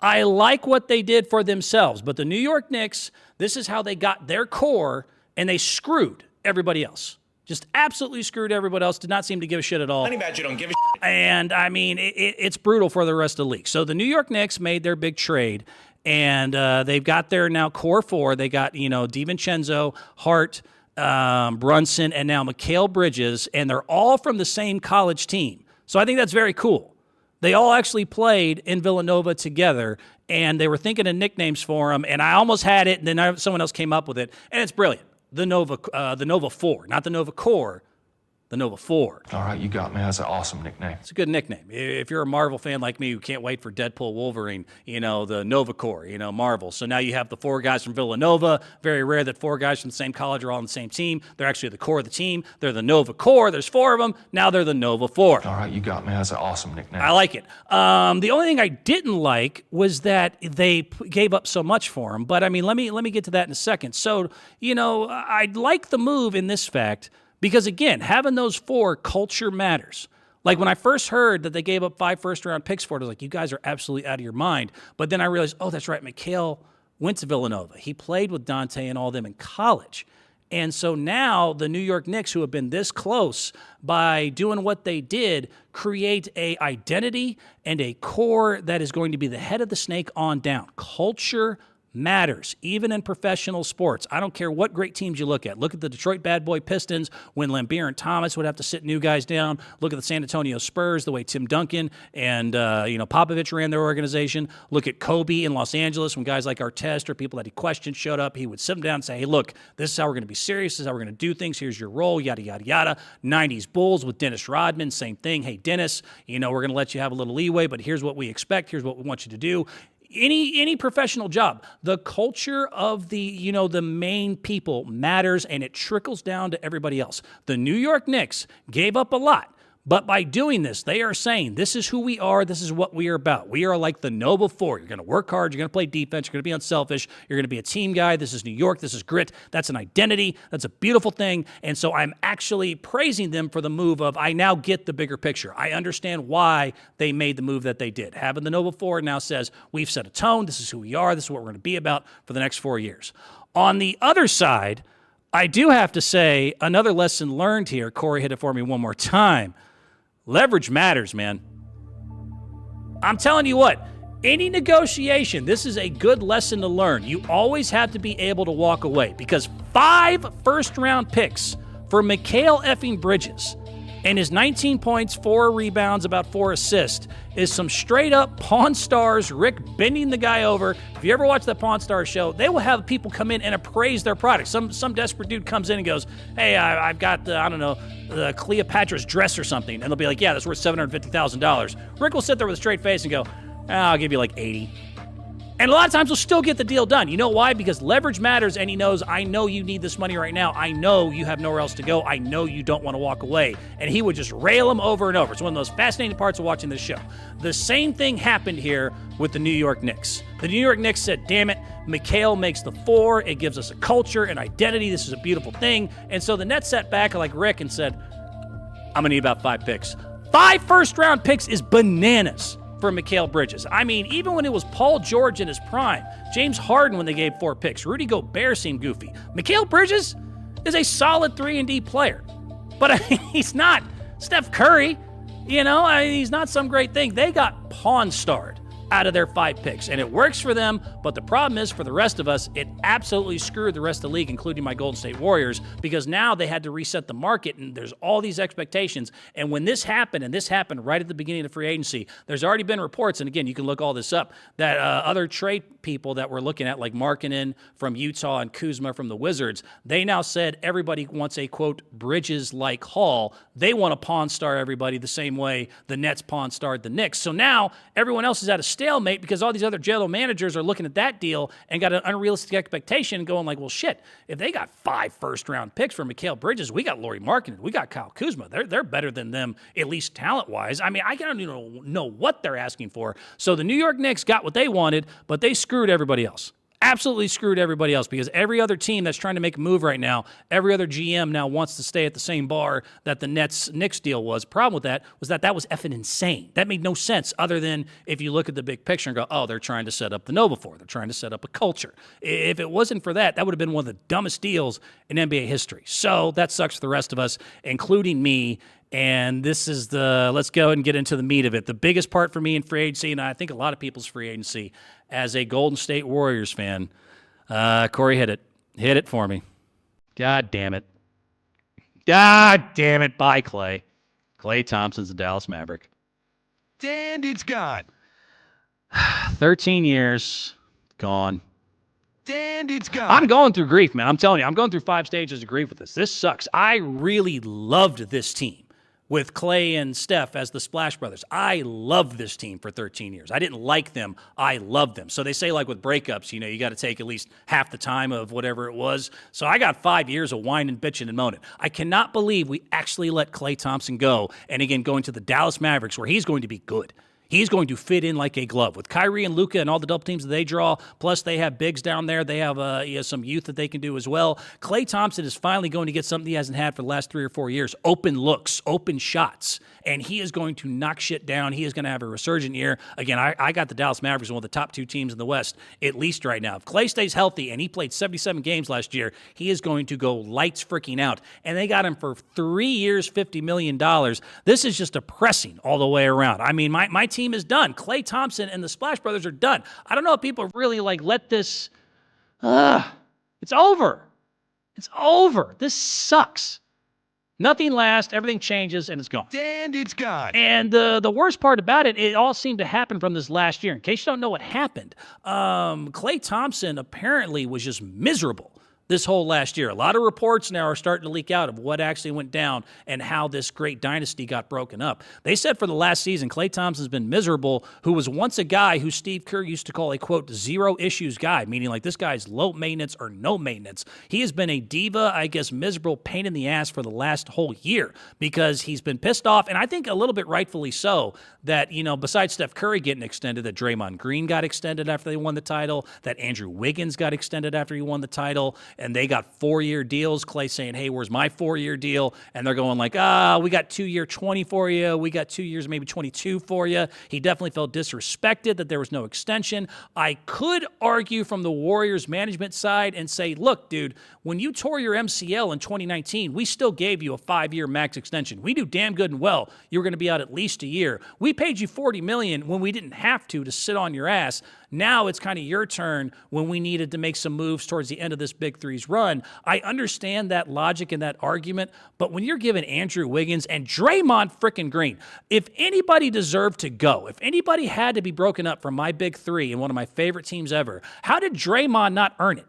Speaker 1: I like what they did for themselves. But the New York Knicks, this is how they got their core, and they screwed everybody else. Just absolutely screwed everybody else. Did not seem to give a shit at all.
Speaker 2: Honey Badger don't give a shit.
Speaker 1: And, I mean, it's brutal for the rest of the league. So the New York Knicks made their big trade. And they've got their now core four. They got, DiVincenzo, Hart, Brunson, and now Mikal Bridges, and they're all from the same college team. So I think that's very cool. They all actually played in Villanova together, and they were thinking of nicknames for them, and I almost had it, and then someone else came up with it, and it's brilliant. The Nova 4, not the Nova Core, the Nova 4.
Speaker 4: All right, you got me. That's an awesome nickname.
Speaker 1: It's a good nickname. If you're a Marvel fan like me who can't wait for Deadpool Wolverine, the Nova Corps, Marvel. So now you have the 4 guys from Villanova. Very rare that 4 guys from the same college are all on the same team. They're actually the core of the team. They're the Nova Corps. There's 4 of them. Now they're the Nova 4.
Speaker 4: All right, you got me. That's an awesome nickname.
Speaker 1: I like it. The only thing I didn't like was that they gave up so much for him. But, I mean, let me get to that in a second. So, I like the move in this fact. Because, again, having those 4, culture matters. Like, when I first heard that they gave up 5 first-round picks for it, I was like, you guys are absolutely out of your mind. But then I realized, oh, that's right, Mikal went to Villanova. He played with Dante and all them in college. And so now the New York Knicks, who have been this close by doing what they did, create a identity and a core that is going to be the head of the snake on down. Culture matters, even in professional sports. I don't care what great teams you look at. Look at the Detroit Bad Boy Pistons when Lambeer and Thomas would have to sit new guys down. Look at the San Antonio Spurs, the way Tim Duncan and Popovich ran their organization. Look at Kobe in Los Angeles when guys like Artest or people that he questioned showed up. He would sit them down and say, hey, look, this is how we're going to be serious. This is how we're going to do things. Here's your role, yada, yada, yada. 90s Bulls with Dennis Rodman, same thing. Hey, Dennis, we're going to let you have a little leeway, but here's what we expect. Here's what we want you to do. Any professional job, the culture of the main people matters, and it trickles down to everybody else. The New York Knicks gave up a lot, but by doing this, they are saying, this is who we are, this is what we are about. We are like the Nova 4. You're going to work hard, you're going to play defense, you're going to be unselfish, you're going to be a team guy. This is New York, this is grit, that's an identity, that's a beautiful thing, and so I'm actually praising them for the move of, I now get the bigger picture. I understand why they made the move that they did. Having the Nova 4 now says, we've set a tone, this is who we are, this is what we're going to be about for the next 4 years. On the other side, I do have to say, another lesson learned here, Corey hit it for me one more time. Leverage matters, man. I'm telling you what, any negotiation, this is a good lesson to learn. You always have to be able to walk away because 5 first-round picks for Mikal effing Bridges and his 19 points, 4 rebounds, about 4 assists is some straight-up Pawn Stars, Rick bending the guy over. If you ever watch that Pawn Stars show, they will have people come in and appraise their product. Some desperate dude comes in and goes, hey, I've got, the Cleopatra's dress or something. And they'll be like, yeah, that's worth $750,000. Rick will sit there with a straight face and go, I'll give you like 80. And a lot of times he'll still get the deal done. You know why? Because leverage matters, and he knows, I know you need this money right now. I know you have nowhere else to go. I know you don't want to walk away. And he would just rail him over and over. It's one of those fascinating parts of watching this show. The same thing happened here with the New York Knicks. The New York Knicks said, damn it, Mikal makes the 4. It gives us a culture and identity. This is a beautiful thing. And so the Nets sat back like Rick and said, I'm going to need about 5 picks. 5 first-round picks is bananas for Mikal Bridges. I mean, even when it was Paul George in his prime, James Harden when they gave 4 picks, Rudy Gobert seemed goofy. Mikal Bridges is a solid 3-and-D player. But I mean, he's not Steph Curry. He's not some great thing. They got pawn-starred out of their 5 picks, and it works for them, but the problem is for the rest of us, it absolutely screwed the rest of the league, including my Golden State Warriors, because now they had to reset the market, and there's all these expectations, and when this happened, and this happened right at the beginning of free agency, there's already been reports, and again, you can look all this up, that other trade people that we're looking at, like Markkanen from Utah and Kuzma from the Wizards, they now said everybody wants a, quote, Bridges-like haul. They want to pawn-star everybody the same way the Nets pawn-starred the Knicks. So now everyone else is at a stalemate because all these other JLO managers are looking at that deal and got an unrealistic expectation going like, well, shit, if they got 5 first-round picks for Mikal Bridges, we got Lauri Markkanen, we got Kyle Kuzma. They're better than them, at least talent-wise. I mean, I don't even know what they're asking for. So the New York Knicks got what they wanted, but they screwed everybody else. Absolutely screwed everybody else because every other team that's trying to make a move right now, every other GM now wants to stay at the same bar that the Nets-Knicks deal was. Problem with that was that was effing insane. That made no sense other than if you look at the big picture and go, oh, they're trying to set up the Nova 4. They're trying to set up a culture. If it wasn't for that, that would have been one of the dumbest deals in NBA history. So that sucks for the rest of us, including me. And this is let's go and get into the meat of it. The biggest part for me in free agency, and I think a lot of people's free agency, as a Golden State Warriors fan, Corey hit it. Hit it for me. God damn it. God damn it. Bye, Klay. Klay Thompson's the Dallas Maverick.
Speaker 2: And it's gone.
Speaker 1: 13 years, gone.
Speaker 2: And it's gone.
Speaker 1: I'm going through grief, man. I'm telling you, I'm going through 5 stages of grief with this. This sucks. I really loved this team with Klay and Steph as the Splash Brothers. I loved this team for 13 years. I didn't like them. I loved them. So they say, like with breakups, you got to take at least half the time of whatever it was. So I got 5 years of whining, bitching, and moaning. I cannot believe we actually let Klay Thompson go. And again, going to the Dallas Mavericks where he's going to be good. He's going to fit in like a glove. With Kyrie and Luka and all the double teams that they draw, plus they have bigs down there. They have some youth that they can do as well. Klay Thompson is finally going to get something he hasn't had for the last 3 or 4 years. Open looks, open shots. And he is going to knock shit down. He is going to have a resurgent year. Again, I got the Dallas Mavericks, one of the top 2 teams in the West, at least right now. If Klay stays healthy, and he played 77 games last year, he is going to go lights freaking out. And they got him for 3 years, $50 million. This is just depressing all the way around. I mean, my team is done. Klay Thompson and the Splash Brothers are done. I don't know if people really let this. It's over. It's over. This sucks. Nothing lasts, everything changes, and it's gone.
Speaker 2: And it's gone.
Speaker 1: And the worst part about it, it all seemed to happen from this last year. In case you don't know what happened, Klay Thompson apparently was just miserable this whole last year. A lot of reports now are starting to leak out of what actually went down and how this great dynasty got broken up. They said for the last season, Klay Thompson's been miserable, who was once a guy who Steve Kerr used to call a, quote, zero issues guy, meaning like this guy's low maintenance or no maintenance. He has been a diva, I guess, miserable pain in the ass for the last whole year because he's been pissed off, and I think a little bit rightfully so, that, besides Steph Curry getting extended, that Draymond Green got extended after they won the title, that Andrew Wiggins got extended after he won the title, and they got 4-year deals. Klay saying, hey, where's my 4-year deal? And they're going like, we got 2-year 20 for you. We got 2 years, maybe 22 for you. He definitely felt disrespected that there was no extension. I could argue from the Warriors management side and say, look, dude, when you tore your MCL in 2019, we still gave you a 5-year max extension. We knew damn good and well you were going to be out at least a year. We paid you $40 million when we didn't have to sit on your ass. Now it's kind of your turn when we needed to make some moves towards the end of this Big Three's run. I understand that logic and that argument, but when you're giving Andrew Wiggins and Draymond frickin' Green, if anybody deserved to go, if anybody had to be broken up from my Big Three and one of my favorite teams ever, how did Draymond not earn it?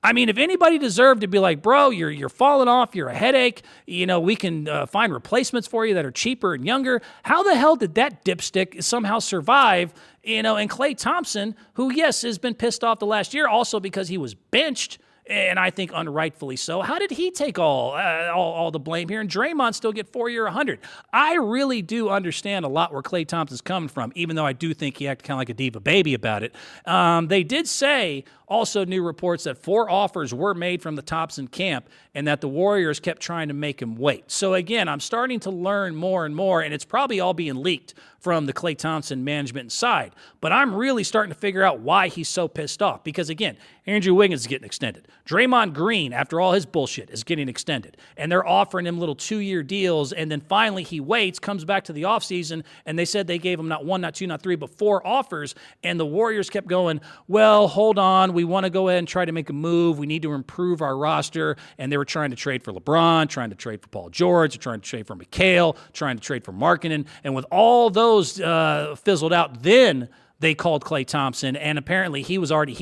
Speaker 1: I mean, if anybody deserved to be like, bro, you're falling off, you're a headache, we can find replacements for you that are cheaper and younger. How the hell did that dipstick somehow survive? And Klay Thompson, who, yes, has been pissed off the last year, also because he was benched, and I think unrightfully so. How did he take all the blame here? And Draymond still get 4-year $100. I really do understand a lot where Klay Thompson's coming from, even though I do think he acted kind of like a diva baby about it. They did say, also new reports, that 4 offers were made from the Thompson camp and that the Warriors kept trying to make him wait. So again, I'm starting to learn more and more, and it's probably all being leaked from the Klay Thompson management side. But I'm really starting to figure out why he's so pissed off. Because again, Andrew Wiggins is getting extended. Draymond Green, after all his bullshit, is getting extended. And they're offering him little 2-year deals, and then finally he waits, comes back to the offseason, and they said they gave him not 1, not 2, not 3, but 4 offers, and the Warriors kept going, well, hold on, we want to go ahead and try to make a move, we need to improve our roster, and they were trying to trade for LeBron, trying to trade for Paul George, trying to trade for McHale, trying to trade for Markkanen, and with all those fizzled out, then they called Klay Thompson, and apparently he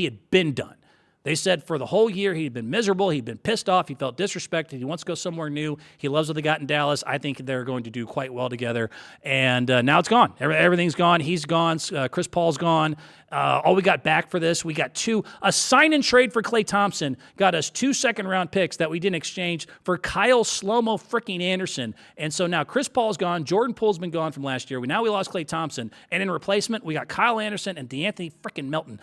Speaker 1: had been done. They said for the whole year he'd been miserable, he'd been pissed off, he felt disrespected, he wants to go somewhere new, he loves what they got in Dallas. I think they're going to do quite well together, and now it's gone. Everything's gone. He's gone. Chris Paul's gone. All we got back for this, we got a sign and trade for Klay Thompson, got us 2 second-round picks that we didn't exchange for Kyle Slow-Mo freaking Anderson. And so now Chris Paul's gone, Jordan Poole's been gone from last year. Now we lost Klay Thompson, and in replacement, we got Kyle Anderson and DeAnthony freaking Melton.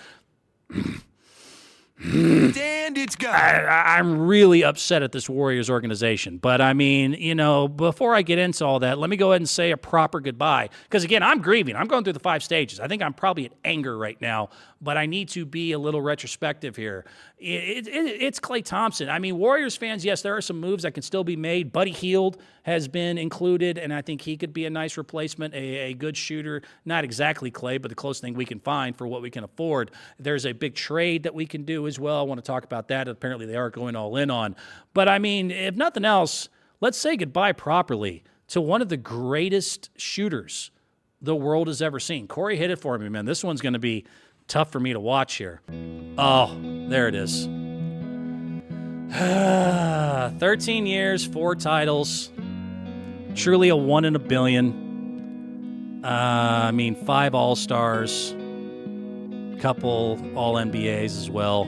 Speaker 2: And it's gone.
Speaker 1: I'm really upset at this Warriors organization. But, I mean, before I get into all that, let me go ahead and say a proper goodbye. Because, again, I'm grieving. I'm going through the 5 stages. I think I'm probably at anger right now. But I need to be a little retrospective here. It's Klay Thompson. I mean, Warriors fans, yes, there are some moves that can still be made. Buddy Hield has been included, and I think he could be a nice replacement, a good shooter. Not exactly Klay, but the closest thing we can find for what we can afford. There's a big trade that we can do as well. I want to talk about that. Apparently, they are going all in on. But, I mean, if nothing else, let's say goodbye properly to one of the greatest shooters the world has ever seen. Corey, hit it for me, man. This one's going to be tough for me to watch here. Oh, there it is. 13 years, 4 titles. Truly a 1 in a billion. 5 All-Stars. Couple All-NBAs as well.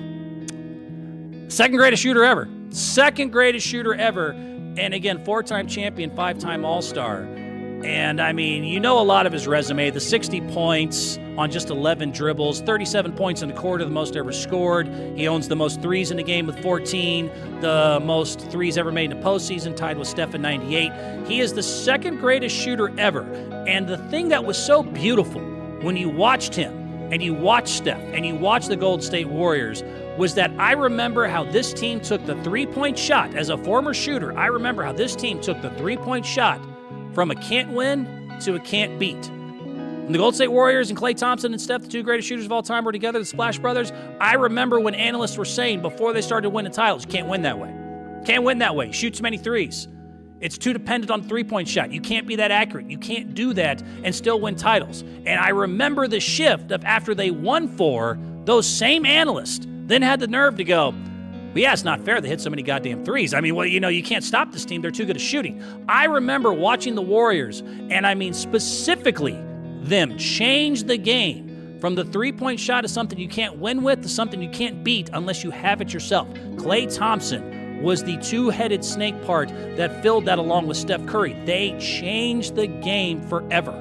Speaker 1: Second greatest shooter ever. Second greatest shooter ever. And again, 4-time champion, 5-time All-Star. And, I mean, a lot of his resume, the 60 points on just 11 dribbles, 37 points in the quarter, the most ever scored. He owns the most threes in the game with 14, the most threes ever made in the postseason, tied with Steph at 98. He is the second greatest shooter ever. And the thing that was so beautiful when you watched him and you watched Steph and you watched the Golden State Warriors was that I remember how this team took the three-point shot. As a former shooter, I remember how this team took the three-point shot from a can't win to a can't beat. When the Golden State Warriors and Klay Thompson and Steph, the 2 greatest shooters of all time, were together, the Splash Brothers, I remember when analysts were saying before they started winning titles, you can't win that way. Can't win that way. Shoot too many threes. It's too dependent on the three-point shot. You can't be that accurate. You can't do that and still win titles. And I remember the shift of after they won 4, those same analysts then had the nerve to go, well, yeah, it's not fair they hit so many goddamn threes. I mean, well, you can't stop this team. They're too good at shooting. I remember watching the Warriors, and I mean specifically them change the game from the three-point shot to something you can't win with to something you can't beat unless you have it yourself. Klay Thompson was the 2-headed snake part that filled that along with Steph Curry. They changed the game forever.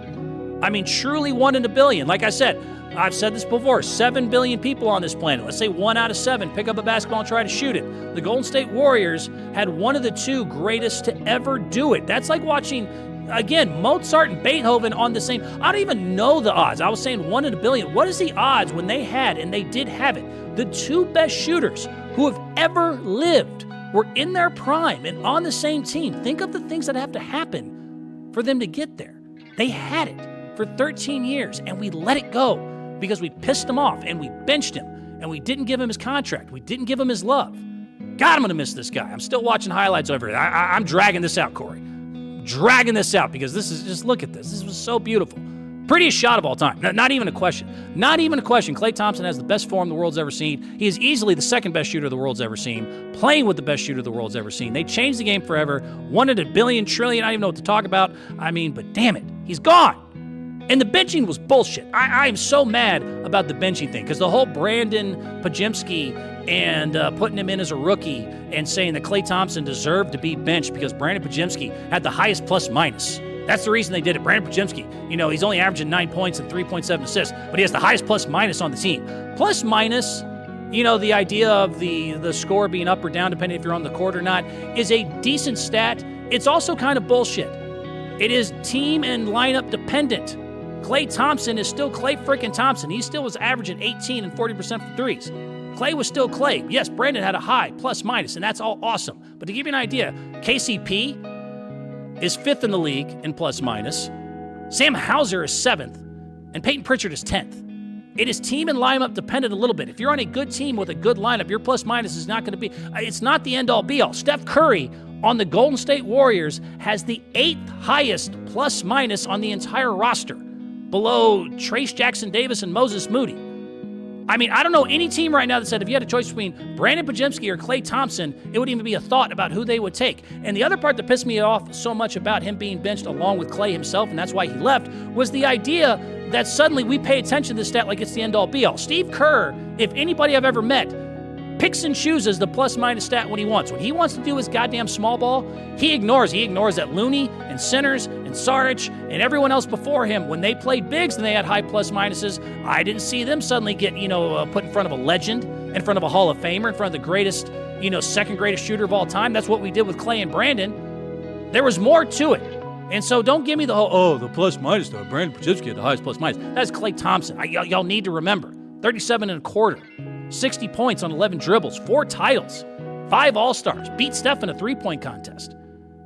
Speaker 1: I mean, truly 1 in a billion. Like I said, I've said this before, 7 billion people on this planet. Let's say 1 out of 7 pick up a basketball and try to shoot it. The Golden State Warriors had one of the 2 greatest to ever do it. That's like watching, again, Mozart and Beethoven on the same. I don't even know the odds. I was saying 1 in a billion. What is the odds when they had, and they did have it, the 2 best shooters who have ever lived were in their prime and on the same team? Think of the things that have to happen for them to get there. They had it for 13 years, and we let it go because we pissed him off, and we benched him, and we didn't give him his contract. We didn't give him his love. God, I'm going to miss this guy. I'm still watching highlights over it. I'm dragging this out, Corey. Dragging this out because this is, just look at this. This was so beautiful. Prettiest shot of all time. Not even a question. Not even a question. Klay Thompson has the best form the world's ever seen. He is easily the second best shooter the world's ever seen, playing with the best shooter the world's ever seen. They changed the game forever. Won it a billion, trillion. I don't even know what to talk about. I mean, but damn it, he's gone. And the benching was bullshit. I am so mad about the benching thing because the whole Brandon Pajemski and putting him in as a rookie and saying that Klay Thompson deserved to be benched because Brandon Pajemski had the highest plus-minus. That's the reason they did it. Brandon Pajemski, he's only averaging 9 points and 3.7 assists, but he has the highest plus-minus on the team. Plus-minus, the idea of the score being up or down, depending if you're on the court or not, is a decent stat. It's also kind of bullshit. It is team and lineup dependent. Klay Thompson is still Klay freaking Thompson. He still was averaging 18 and 40% from threes. Klay was still Klay. Yes, Brandon had a high plus-minus, and that's all awesome. But to give you an idea, KCP is 5th in the league in plus-minus. Sam Hauser is 7th, and Peyton Pritchard is 10th. It is team and lineup dependent a little bit. If you're on a good team with a good lineup, your plus-minus is not going to be, it's not the end-all be-all. Steph Curry on the Golden State Warriors has the 8th highest plus-minus on the entire roster, below Trace Jackson Davis and Moses Moody. I mean, I don't know any team right now that said if you had a choice between Brandon Pajemski or Klay Thompson, it wouldn't even be a thought about who they would take. And the other part that pissed me off so much about him being benched along with Klay himself, and that's why he left, was the idea that suddenly we pay attention to this stat like it's the end-all be-all. Steve Kerr, if anybody I've ever met, picks and chooses the plus-minus stat when he wants. When he wants to do his goddamn small ball, he ignores. He ignores that Looney and Centers and Saric and everyone else before him, when they played bigs and they had high plus-minuses, I didn't see them suddenly get, put in front of a legend, in front of a Hall of Famer, in front of the greatest, second greatest shooter of all time. That's what we did with Klay and Brandon. There was more to it. And so don't give me the whole, the plus-minus, though. Brandon Pajemski had the highest plus-minus. That's Klay Thompson. Y'all need to remember. 37 and a quarter. 60 points on 11 dribbles, 4 titles, 5 All-Stars, beat Steph in a three-point contest.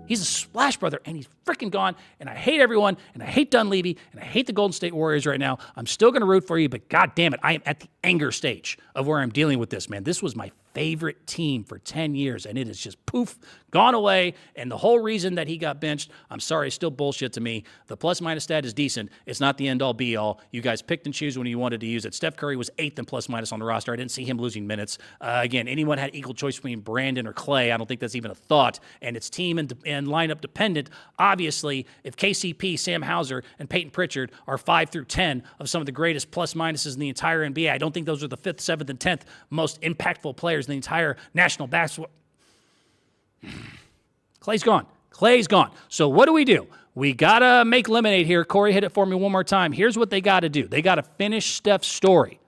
Speaker 1: He's a splash brother, and he's freaking gone, and I hate everyone, and I hate Dunleavy, and I hate the Golden State Warriors right now. I'm still going to root for you, but God damn it, I am at the anger stage of where I'm dealing with this, man. This was my favorite team for 10 years, and it is just poof, gone away, and the whole reason that he got benched, I'm sorry, is still bullshit to me. The plus-minus stat is decent. It's not the end-all, be-all. You guys picked and choose when you wanted to use it. Steph Curry was 8th in plus-minus on the roster. I didn't see him losing minutes. Again, anyone had equal choice between Brandon or Klay. I don't think that's even a thought, and it's team and lineup dependent. Obviously, if KCP, Sam Hauser, and Peyton Pritchard are 5 through 10 of some of the greatest plus-minuses in the entire NBA, I don't think those are the 5th, 7th, and 10th most impactful players in the entire national basketball. Klay's gone. Klay's gone. So what do? We got to make lemonade here. Corey, hit it for me one more time. Here's what they got to do. They got to finish Steph's story.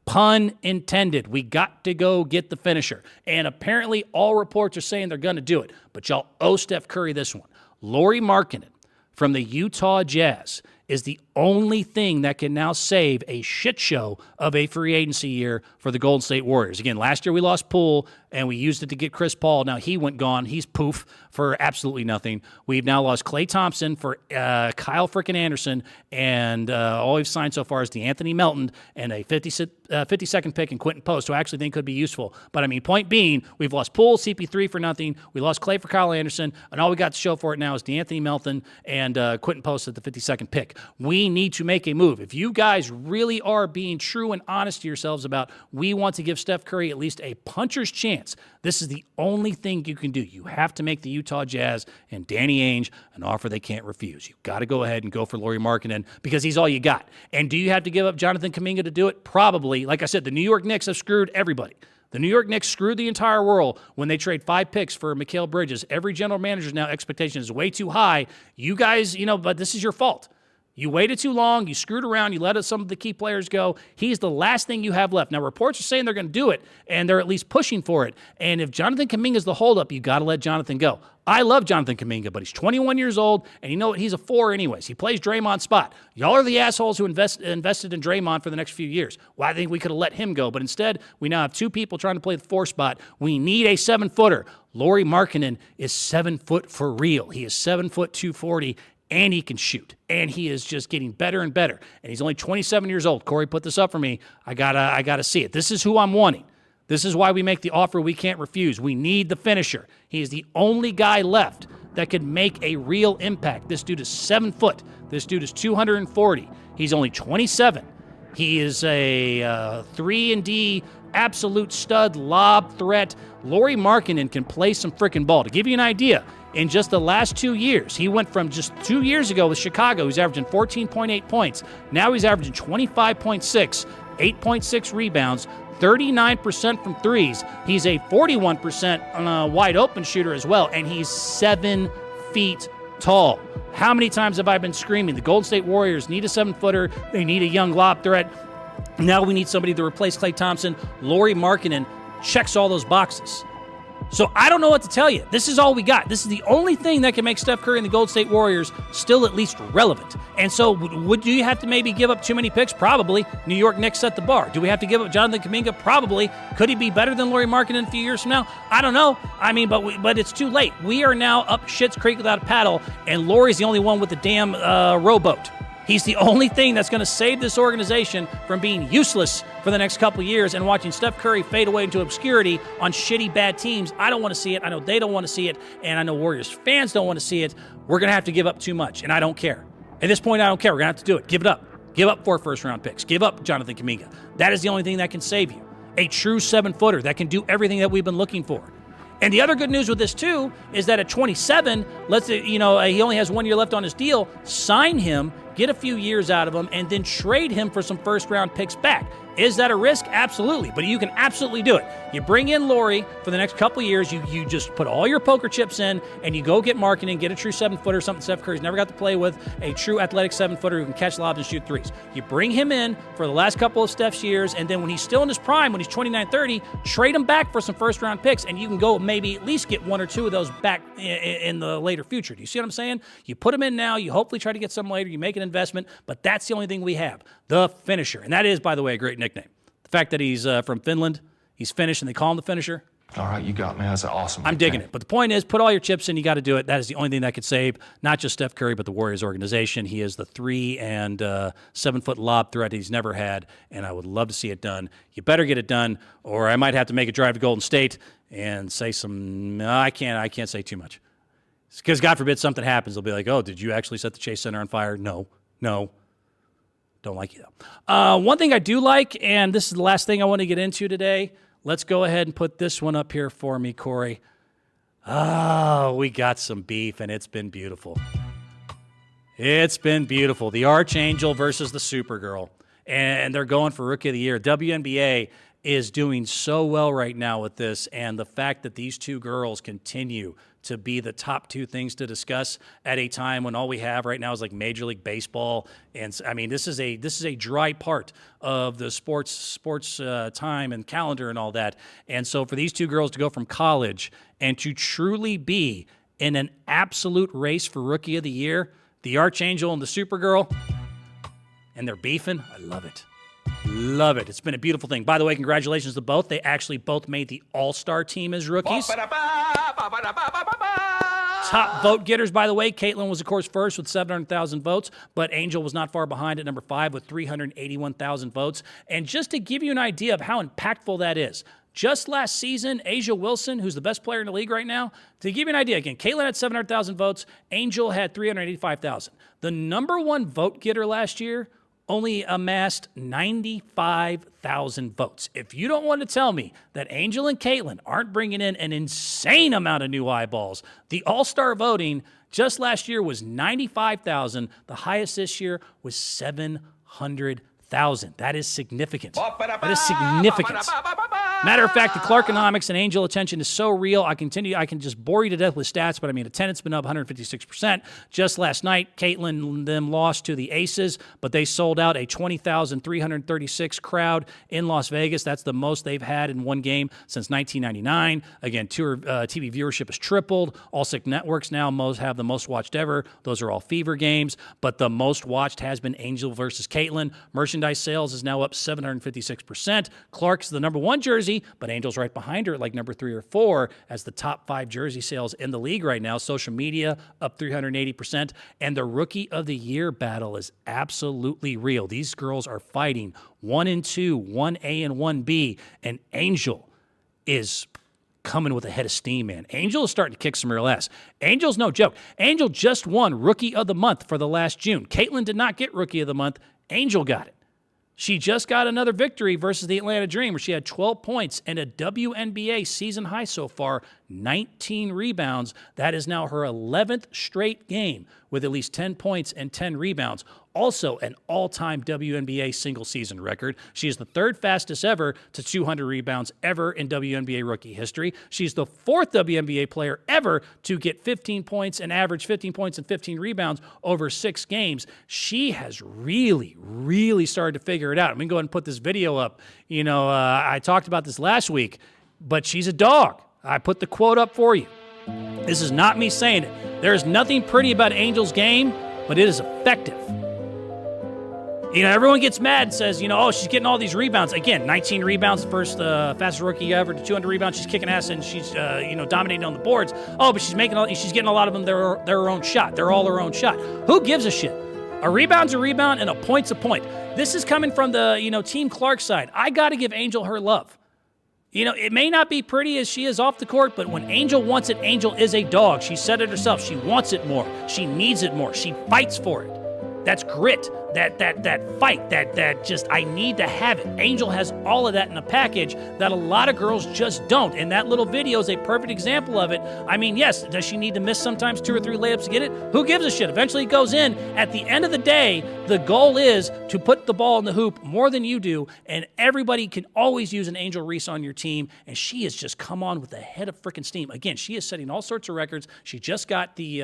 Speaker 1: Pun intended. We got to go get the finisher. And apparently all reports are saying they're going to do it. But y'all owe Steph Curry this one. Lauri Markkanen from the Utah Jazz is the only thing that can now save a shit show of a free agency year for the Golden State Warriors. Again, last year we lost Poole, and we used it to get Chris Paul. Now he went gone. He's poof for absolutely nothing. We've now lost Klay Thompson for Kyle frickin' Anderson, and all we've signed so far is DeAnthony Melton and a 52nd pick in Quentin Post, who I actually think could be useful. But, I mean, point being, we've lost Poole, CP3 for nothing. We lost Klay for Kyle Anderson, and all we got to show for it now is DeAnthony Melton and Quentin Post at the 52nd pick. We need to make a move. If you guys really are being true and honest to yourselves about we want to give Steph Curry at least a puncher's chance, this is the only thing you can do. You have to make the Utah Jazz and Danny Ainge an offer they can't refuse. You've got to go ahead and go for Lauri Markkanen because he's all you got. And do you have to give up Jonathan Kuminga to do it? Probably. Like I said, the New York Knicks have screwed everybody. The New York Knicks screwed the entire world when they trade 5 picks for Mikal Bridges. Every general manager's now expectation is way too high. You guys, but this is your fault. You waited too long. You screwed around. You let some of the key players go. He's the last thing you have left. Now, reports are saying they're going to do it, and they're at least pushing for it. And if Jonathan Kuminga is the holdup, you got to let Jonathan go. I love Jonathan Kuminga, but he's 21 years old, and you know what? He's a 4 anyways. He plays Draymond's spot. Y'all are the assholes who invested in Draymond for the next few years. Well, I think we could have let him go, but instead, we now have 2 people trying to play the 4 spot. We need a 7-footer. Lauri Markkanen is 7 foot for real. He is 7 foot 240. And he can shoot. And he is just getting better and better. And he's only 27 years old. Corey put this up for me. I gotta see it. This is who I'm wanting. This is why we make the offer we can't refuse. We need the finisher. He is the only guy left that could make a real impact. This dude is 7 foot. This dude is 240. He's only 27. He is a 3-and-D absolute stud, lob threat. Lauri Markkanen can play some freaking ball. To give you an idea, in just the last 2 years, he went from just 2 years ago with Chicago, he was averaging 14.8 points. Now he's averaging 25.6, 8.6 rebounds, 39% from threes. He's a 41% wide open shooter as well, and he's 7 feet tall. How many times have I been screaming? The Golden State Warriors need a 7-footer. They need a young lob threat. Now we need somebody to replace Klay Thompson. Lauri Markkanen checks all those boxes. So I don't know what to tell you. This is all we got. This is the only thing that can make Steph Curry and the Golden State Warriors still at least relevant. And so do you have to maybe give up too many picks? Probably. New York Knicks set the bar. Do we have to give up Jonathan Kuminga? Probably. Could he be better than Lauri Markkanen a few years from now? I don't know. I mean, but it's too late. We are now up Schitt's Creek without a paddle, and Lauri's the only one with the damn rowboat. He's the only thing that's going to save this organization from being useless for the next couple of years and watching Steph Curry fade away into obscurity on shitty, bad teams. I don't want to see it. I know they don't want to see it, and I know Warriors fans don't want to see it. We're going to have to give up too much, and I don't care. At this point, I don't care. We're going to have to do it. Give it up. Give up 4 first-round picks. Give up Jonathan Kuminga. That is the only thing that can save you. A true 7-footer that can do everything that we've been looking for. And the other good news with this, too, is that at 27, he only has 1 year left on his deal. Sign him, get a few years out of him, and then trade him for some first-round picks back. Is that a risk? Absolutely. But you can absolutely do it. You bring in Lauri for the next couple of years. You just put all your poker chips in, and you go get Markkanen, get a true 7-footer, something Steph Curry's never got to play with, a true athletic 7-footer who can catch lobs and shoot threes. You bring him in for the last couple of Steph's years, and then when he's still in his prime, when he's 29, 30, trade him back for some first-round picks, and you can go maybe at least get 1 or 2 of those back in the later future. Do you see what I'm saying? You put him in now, you hopefully try to get some later, you make an investment, but that's the only thing we have, the finisher. And that is, by the way, a great nickname. The fact that he's from Finland, he's Finnish, and they call him the finisher.
Speaker 4: All right, you got me. That's an awesome
Speaker 1: I'm
Speaker 4: nickname.
Speaker 1: digging it. But the point is, put all your chips in. You got to do it. That is the only thing that could save not just Steph Curry, but the Warriors organization. He is the 3 and 7-foot lob threat he's never had, and I would love to see it done. You better get it done, or I might have to make a drive to Golden State and say some. No, I can't say too much, because God forbid something happens. They'll be like, "Oh, did you actually set the Chase Center on fire?" No. Don't like you, though. One thing I do like, and this is the last thing I want to get into today. Let's go ahead and put this one up here for me, Corey. Oh, we got some beef, and it's been beautiful. It's been beautiful. The Archangel versus the Supergirl. And they're going for Rookie of the Year. WNBA is doing so well right now with this, and the fact that these two girls continue to be the top 2 things to discuss at a time when all we have right now is like Major League Baseball. And I mean, this is a dry part of the sports time and calendar and all that. And so for these two girls to go from college and to truly be in an absolute race for Rookie of the Year, the Archangel and the Supergirl, and they're beefing, I love it. Love it. It's been a beautiful thing. By the way, congratulations to both. They actually both made the All-Star team as rookies. Top vote getters, by the way, Caitlin was, of course, first with 700,000 votes, but Angel was not far behind at number 5 with 381,000 votes. And just to give you an idea of how impactful that is, just last season, A'ja Wilson, who's the best player in the league right now, to give you an idea, again, Caitlin had 700,000 votes, Angel had 385,000. The number 1 vote getter last year only amassed 95,000 votes. If you don't want to tell me that Angel and Caitlin aren't bringing in an insane amount of new eyeballs, the All-Star voting just last year was 95,000. The highest this year was 700,000. That is significant. That is significant. Matter of fact, the Clarkonomics and Angel attention is so real, I can just bore you to death with stats, but I mean, attendance been up 156%. Just last night, Caitlin and them lost to the Aces, but they sold out a 20,336 crowd in Las Vegas. That's the most they've had in one game since 1999. Again, tour TV viewership has tripled. All 6 networks now have the most watched ever. Those are all Fever games, but the most watched has been Angel versus Caitlin. Merchandise sales is now up 756%. Clark's the number 1 jersey, but Angel's right behind her at like number 3 or 4 as the top 5 jersey sales in the league right now. Social media up 380%. And the Rookie of the Year battle is absolutely real. These girls are fighting 1 and 2, 1A and 1B, and Angel is coming with a head of steam, man. Angel is starting to kick some real ass. Angel's no joke. Angel just won Rookie of the Month for the last June. Caitlin did not get Rookie of the Month. Angel got it. She just got another victory versus the Atlanta Dream where she had 12 points and a WNBA season high so far, 19 rebounds. That is now her 11th straight game with at least 10 points and 10 rebounds. Also an all-time WNBA single-season record. She is the third fastest ever to 200 rebounds ever in WNBA rookie history. She's the fourth WNBA player ever to get 15 points and average 15 points and 15 rebounds over 6 games. She has really, really started to figure it out. I'm going to go ahead and put this video up. I talked about this last week, but she's a dog. I put the quote up for you. This is not me saying it. There is nothing pretty about Angel's game, but it is effective. Everyone gets mad and says, she's getting all these rebounds. Again, 19 rebounds, first fastest rookie ever to 200 rebounds. She's kicking ass and she's, dominating on the boards. Oh, but she's getting a lot of them. They're her own shot. They're all her own shot. Who gives a shit? A rebound's a rebound and a point's a point. This is coming from the, Team Clark side. I got to give Angel her love. It may not be pretty as she is off the court, but when Angel wants it, Angel is a dog. She said it herself. She wants it more. She needs it more. She fights for it. That's grit. That fight. That just, I need to have it. Angel has all of that in a package that a lot of girls just don't. And that little video is a perfect example of it. I mean, yes, does she need to miss sometimes 2 or 3 layups to get it? Who gives a shit? Eventually it goes in. At the end of the day, the goal is to put the ball in the hoop more than you do. And everybody can always use an Angel Reese on your team. And she has just come on with a head of freaking steam. Again, she is setting all sorts of records. She just got the,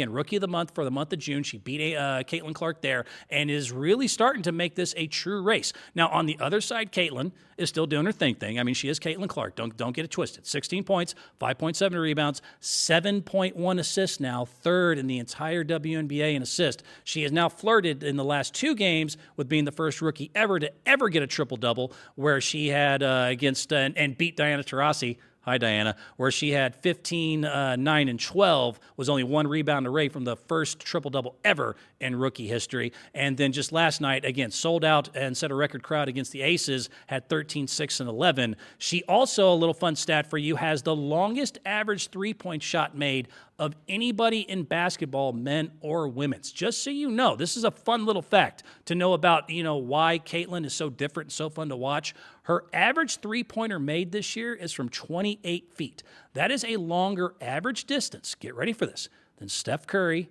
Speaker 1: Rookie of the Month for the month of June. She beat Caitlin Clark there and is really starting to make this a true race. Now, on the other side, Caitlin is still doing her thing. I mean, she is Caitlin Clark. Don't get it twisted. 16 points, 5.7 rebounds, 7.1 assists now, third in the entire WNBA in assists. She has now flirted in the last 2 games with being the first rookie ever to ever get a triple-double, where she had against and beat Diana Taurasi. Hi, Diana, where she had 15, 9, and 12, was only 1 rebound away from the first triple-double ever in rookie history. And then just last night, again, sold out and set a record crowd against the Aces, had 13, 6, and 11. She also, a little fun stat for you, has the longest average three-point shot made of anybody in basketball, men or women's. Just so you know, this is a fun little fact to know about, why Caitlin is so different and so fun to watch. Her average three-pointer made this year is from 28 feet. That is a longer average distance, get ready for this, than Steph Curry,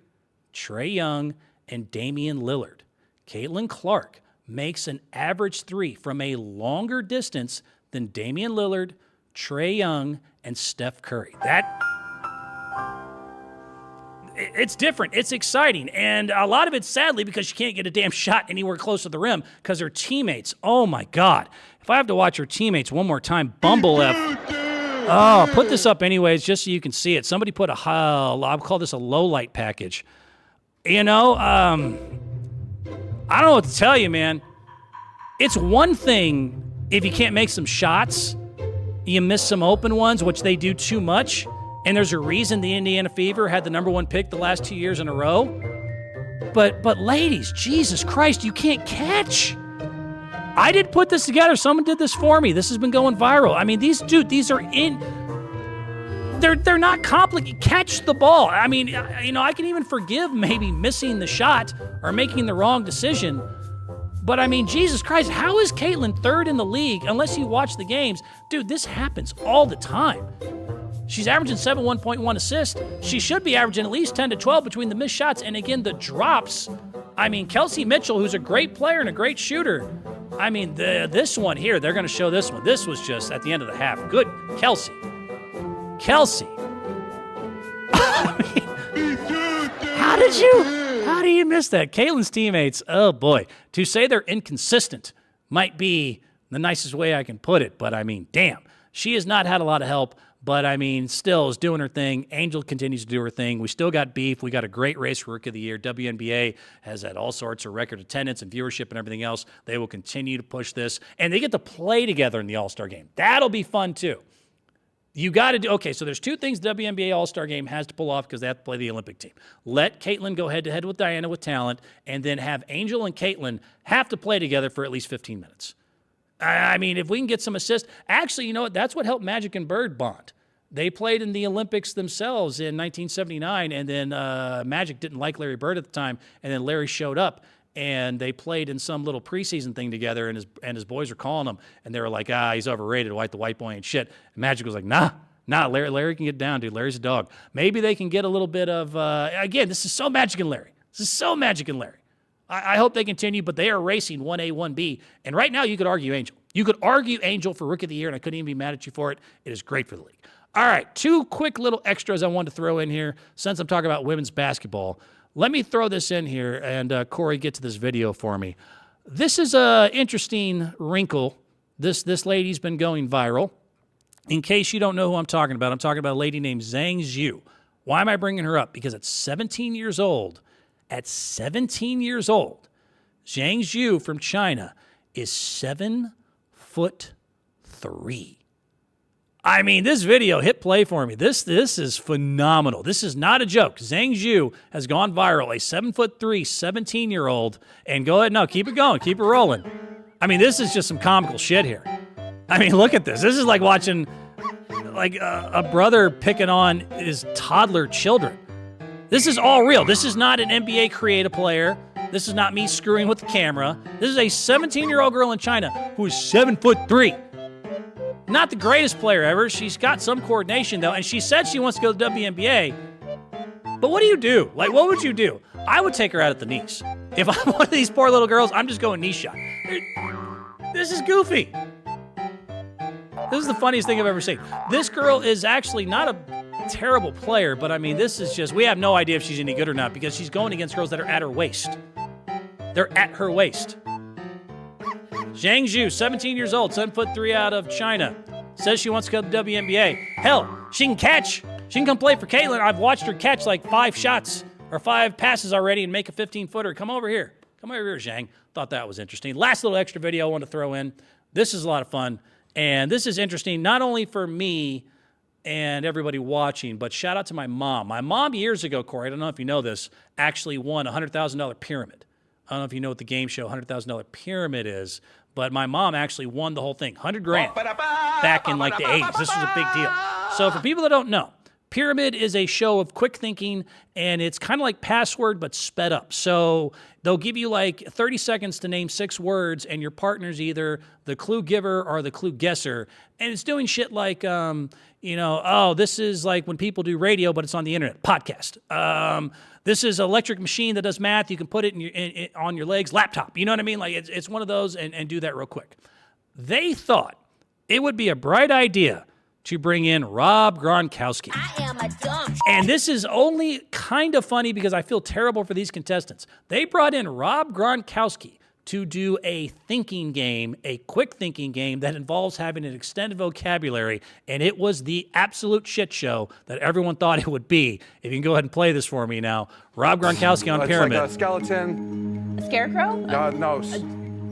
Speaker 1: Trae Young, and Damian Lillard. Caitlin Clark makes an average 3 from a longer distance than Damian Lillard, Trae Young, and Steph Curry. It's different. It's exciting. And a lot of it's sadly because she can't get a damn shot anywhere close to the rim because her teammates, oh my God. If I have to watch her teammates one more time, Bumble F. Oh, put this up anyways just so you can see it. Somebody put I'll call this a low light package. I don't know what to tell you, man. It's one thing if you can't make some shots, you miss some open ones, which they do too much. And there's a reason the Indiana Fever had the number 1 pick the last 2 years in a row. But ladies, Jesus Christ, you can't catch. I didn't put this together. Someone did this for me. This has been going viral. I mean, these are they're not complicated. Catch the ball. I mean, I can even forgive maybe missing the shot or making the wrong decision. But I mean, Jesus Christ, how is Caitlin third in the league unless you watch the games? Dude, this happens all the time. She's averaging 1.1 assists. She should be averaging at least 10 to 12 between the missed shots and, again, the drops. I mean, Kelsey Mitchell, who's a great player and a great shooter. I mean, this one here, they're going to show this one. This was just at the end of the half. Good. Kelsey. How do you miss that? Caitlin's teammates, oh boy. To say they're inconsistent might be the nicest way I can put it. But, I mean, damn. She has not had a lot of help. But, I mean, still is doing her thing. Angel continues to do her thing. We still got beef. We got a great race for Rookie of the Year. WNBA has had all sorts of record attendance and viewership and everything else. They will continue to push this. And they get to play together in the All-Star Game. That'll be fun, too. You got to do, okay, so there's 2 things the WNBA All-Star Game has to pull off because they have to play the Olympic team. Let Caitlin go head-to-head with Diana with talent, and then have Angel and Caitlin have to play together for at least 15 minutes. I mean, if we can get some assists. Actually, you know what? That's what helped Magic and Bird bond. They played in the Olympics themselves in 1979, and then Magic didn't like Larry Bird at the time, and then Larry showed up, and they played in some little preseason thing together, and his boys were calling him, and they were like, he's overrated. The white boy ain't shit. And Magic was like, nah, Larry can get down, dude. Larry's a dog. Maybe they can get a little bit of, again, this is so Magic and Larry. I hope they continue, but they are racing 1A, 1B, and right now you could argue Angel. You could argue Angel for Rookie of the Year, and I couldn't even be mad at you for it. It is great for the league. All right, 2 quick little extras I wanted to throw in here since I'm talking about women's basketball. Let me throw this in here, and Corey, get to this video for me. This is an interesting wrinkle. This lady's been going viral. In case you don't know who I'm talking about a lady named Zhang Zhu. Why am I bringing her up? Because at 17 years old, Zhang Zhu from China is 7'3". I mean, this video, hit play for me. This is phenomenal. This is not a joke. Zhang Zhu has gone viral, a 7'3", 17-year-old, and go ahead, no, keep it going, keep it rolling. I mean, this is just some comical shit here. I mean, look at this. This is like watching like a brother picking on his toddler children. This is all real. This is not an NBA creative player. This is not me screwing with the camera. This is a 17-year-old girl in China who is 7'3". Not the greatest player ever. She's got some coordination, though, and she said she wants to go to the WNBA. But what do you do? Like, what would you do? I would take her out at the knees. If I'm one of these poor little girls, I'm just going knee shot. This is goofy. This is the funniest thing I've ever seen. This girl is actually not a terrible player, but I mean, this is just, we have no idea if she's any good or not because she's going against girls that are at her waist. They're at her waist. Zhang Zhu, 17 years old, 7'3" out of China, says she wants to go to the WNBA. Hell, she can catch. She can come play for Caitlin. I've watched her catch like 5 shots or 5 passes already and make a 15-footer. Come over here. Come over here, Zhang. Thought that was interesting. Last little extra video I want to throw in. This is a lot of fun. And this is interesting not only for me and everybody watching, but shout out to my mom. My mom years ago, Corey, I don't know if you know this, actually won a $100,000 pyramid. I don't know if you know what the game show $100,000 pyramid is, but my mom actually won the whole thing, $100,000 back in like the 80s. This was a big deal. So for people that don't know, Pyramid is a show of quick thinking, and it's kind of like Password, but sped up. So they'll give you like 30 seconds to name 6 words, and your partner's either the clue giver or the clue guesser. And it's doing shit like, this is like when people do radio, but it's on the internet, podcast. This is an electric machine that does math. You can put it on your legs, laptop. You know what I mean? Like it's one of those, and do that real quick. They thought it would be a bright idea to bring in Rob Gronkowski.
Speaker 5: I am a dumb.
Speaker 1: And this is only kind of funny because I feel terrible for these contestants. They brought in Rob Gronkowski to do a thinking game, a quick thinking game that involves having an extended vocabulary, and it was the absolute shit show that everyone thought it would be. If you can go ahead and play this for me now. Rob Gronkowski on Pyramid.
Speaker 4: It's like a skeleton.
Speaker 5: A scarecrow?
Speaker 4: No.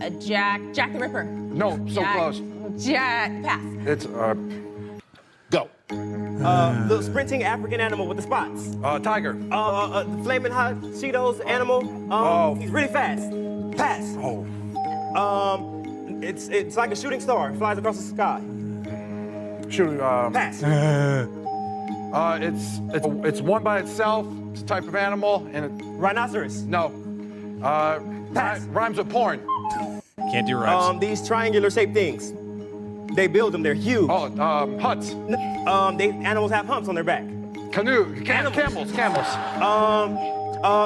Speaker 5: A Jack the Ripper.
Speaker 4: No, so close.
Speaker 5: Pass.
Speaker 4: It's,
Speaker 6: Go.
Speaker 7: The sprinting African animal with the spots.
Speaker 4: tiger.
Speaker 7: The flaming hot Cheetos animal. He's really fast. Pass.
Speaker 4: Oh.
Speaker 7: It's like a shooting star. Flies across the sky.
Speaker 4: Shoot,
Speaker 7: Pass.
Speaker 4: it's one by itself. It's a type of animal, and it,
Speaker 7: Rhinoceros.
Speaker 4: no.
Speaker 7: Pass.
Speaker 4: Rhymes with porn.
Speaker 1: Can't do rhymes.
Speaker 7: These triangular shaped things. They build them. They're huge.
Speaker 4: Huts.
Speaker 7: Animals have humps on their back.
Speaker 4: Canoe. Camels.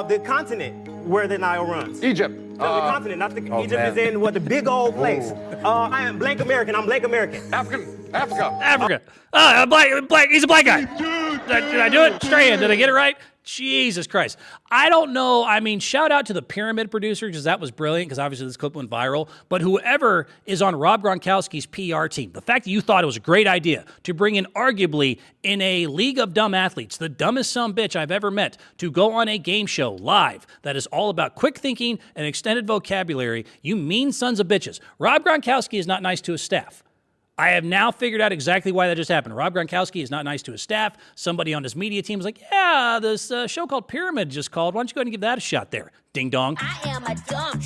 Speaker 7: The continent where the Nile runs.
Speaker 4: Egypt.
Speaker 7: No, the continent, not the. Egypt
Speaker 4: man.
Speaker 7: is in the big old place. I am blank American. I'm blank American.
Speaker 4: Africa.
Speaker 1: Black. He's a black guy. Did I do it? Straight in. Did I get it right? Jesus Christ. I don't know. I mean, shout out to the Pyramid producer because that was brilliant because obviously this clip went viral. But whoever is on Rob Gronkowski's PR team, the fact that you thought it was a great idea to bring in arguably in a league of dumb athletes, the dumbest sumbitch I've ever met, to go on a game show live that is all about quick thinking and extended vocabulary, you mean sons of bitches. Rob Gronkowski is not nice to his staff. I have now figured out exactly why that just happened. Rob Gronkowski is not nice to his staff. Somebody on his media team was like, yeah, this show called Pyramid just called. Why don't you go ahead and give that a shot there? Ding dong.
Speaker 5: I am a dumb.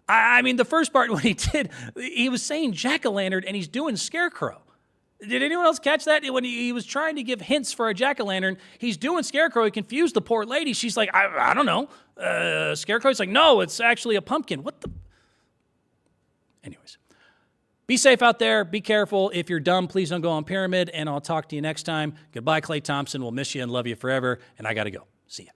Speaker 1: I mean, the first part when he did, he was saying jack-o'-lantern and he's doing scarecrow. Did anyone else catch that? When he was trying to give hints for a jack-o'-lantern, he's doing Scarecrow. He confused the poor lady. She's like, I don't know. Scarecrow's like, no, it's actually a pumpkin. What the? Anyways. Be safe out there. Be careful. If you're dumb, please don't go on Pyramid, and I'll talk to you next time. Goodbye, Klay Thompson. We'll miss you and love you forever, and I got to go. See ya.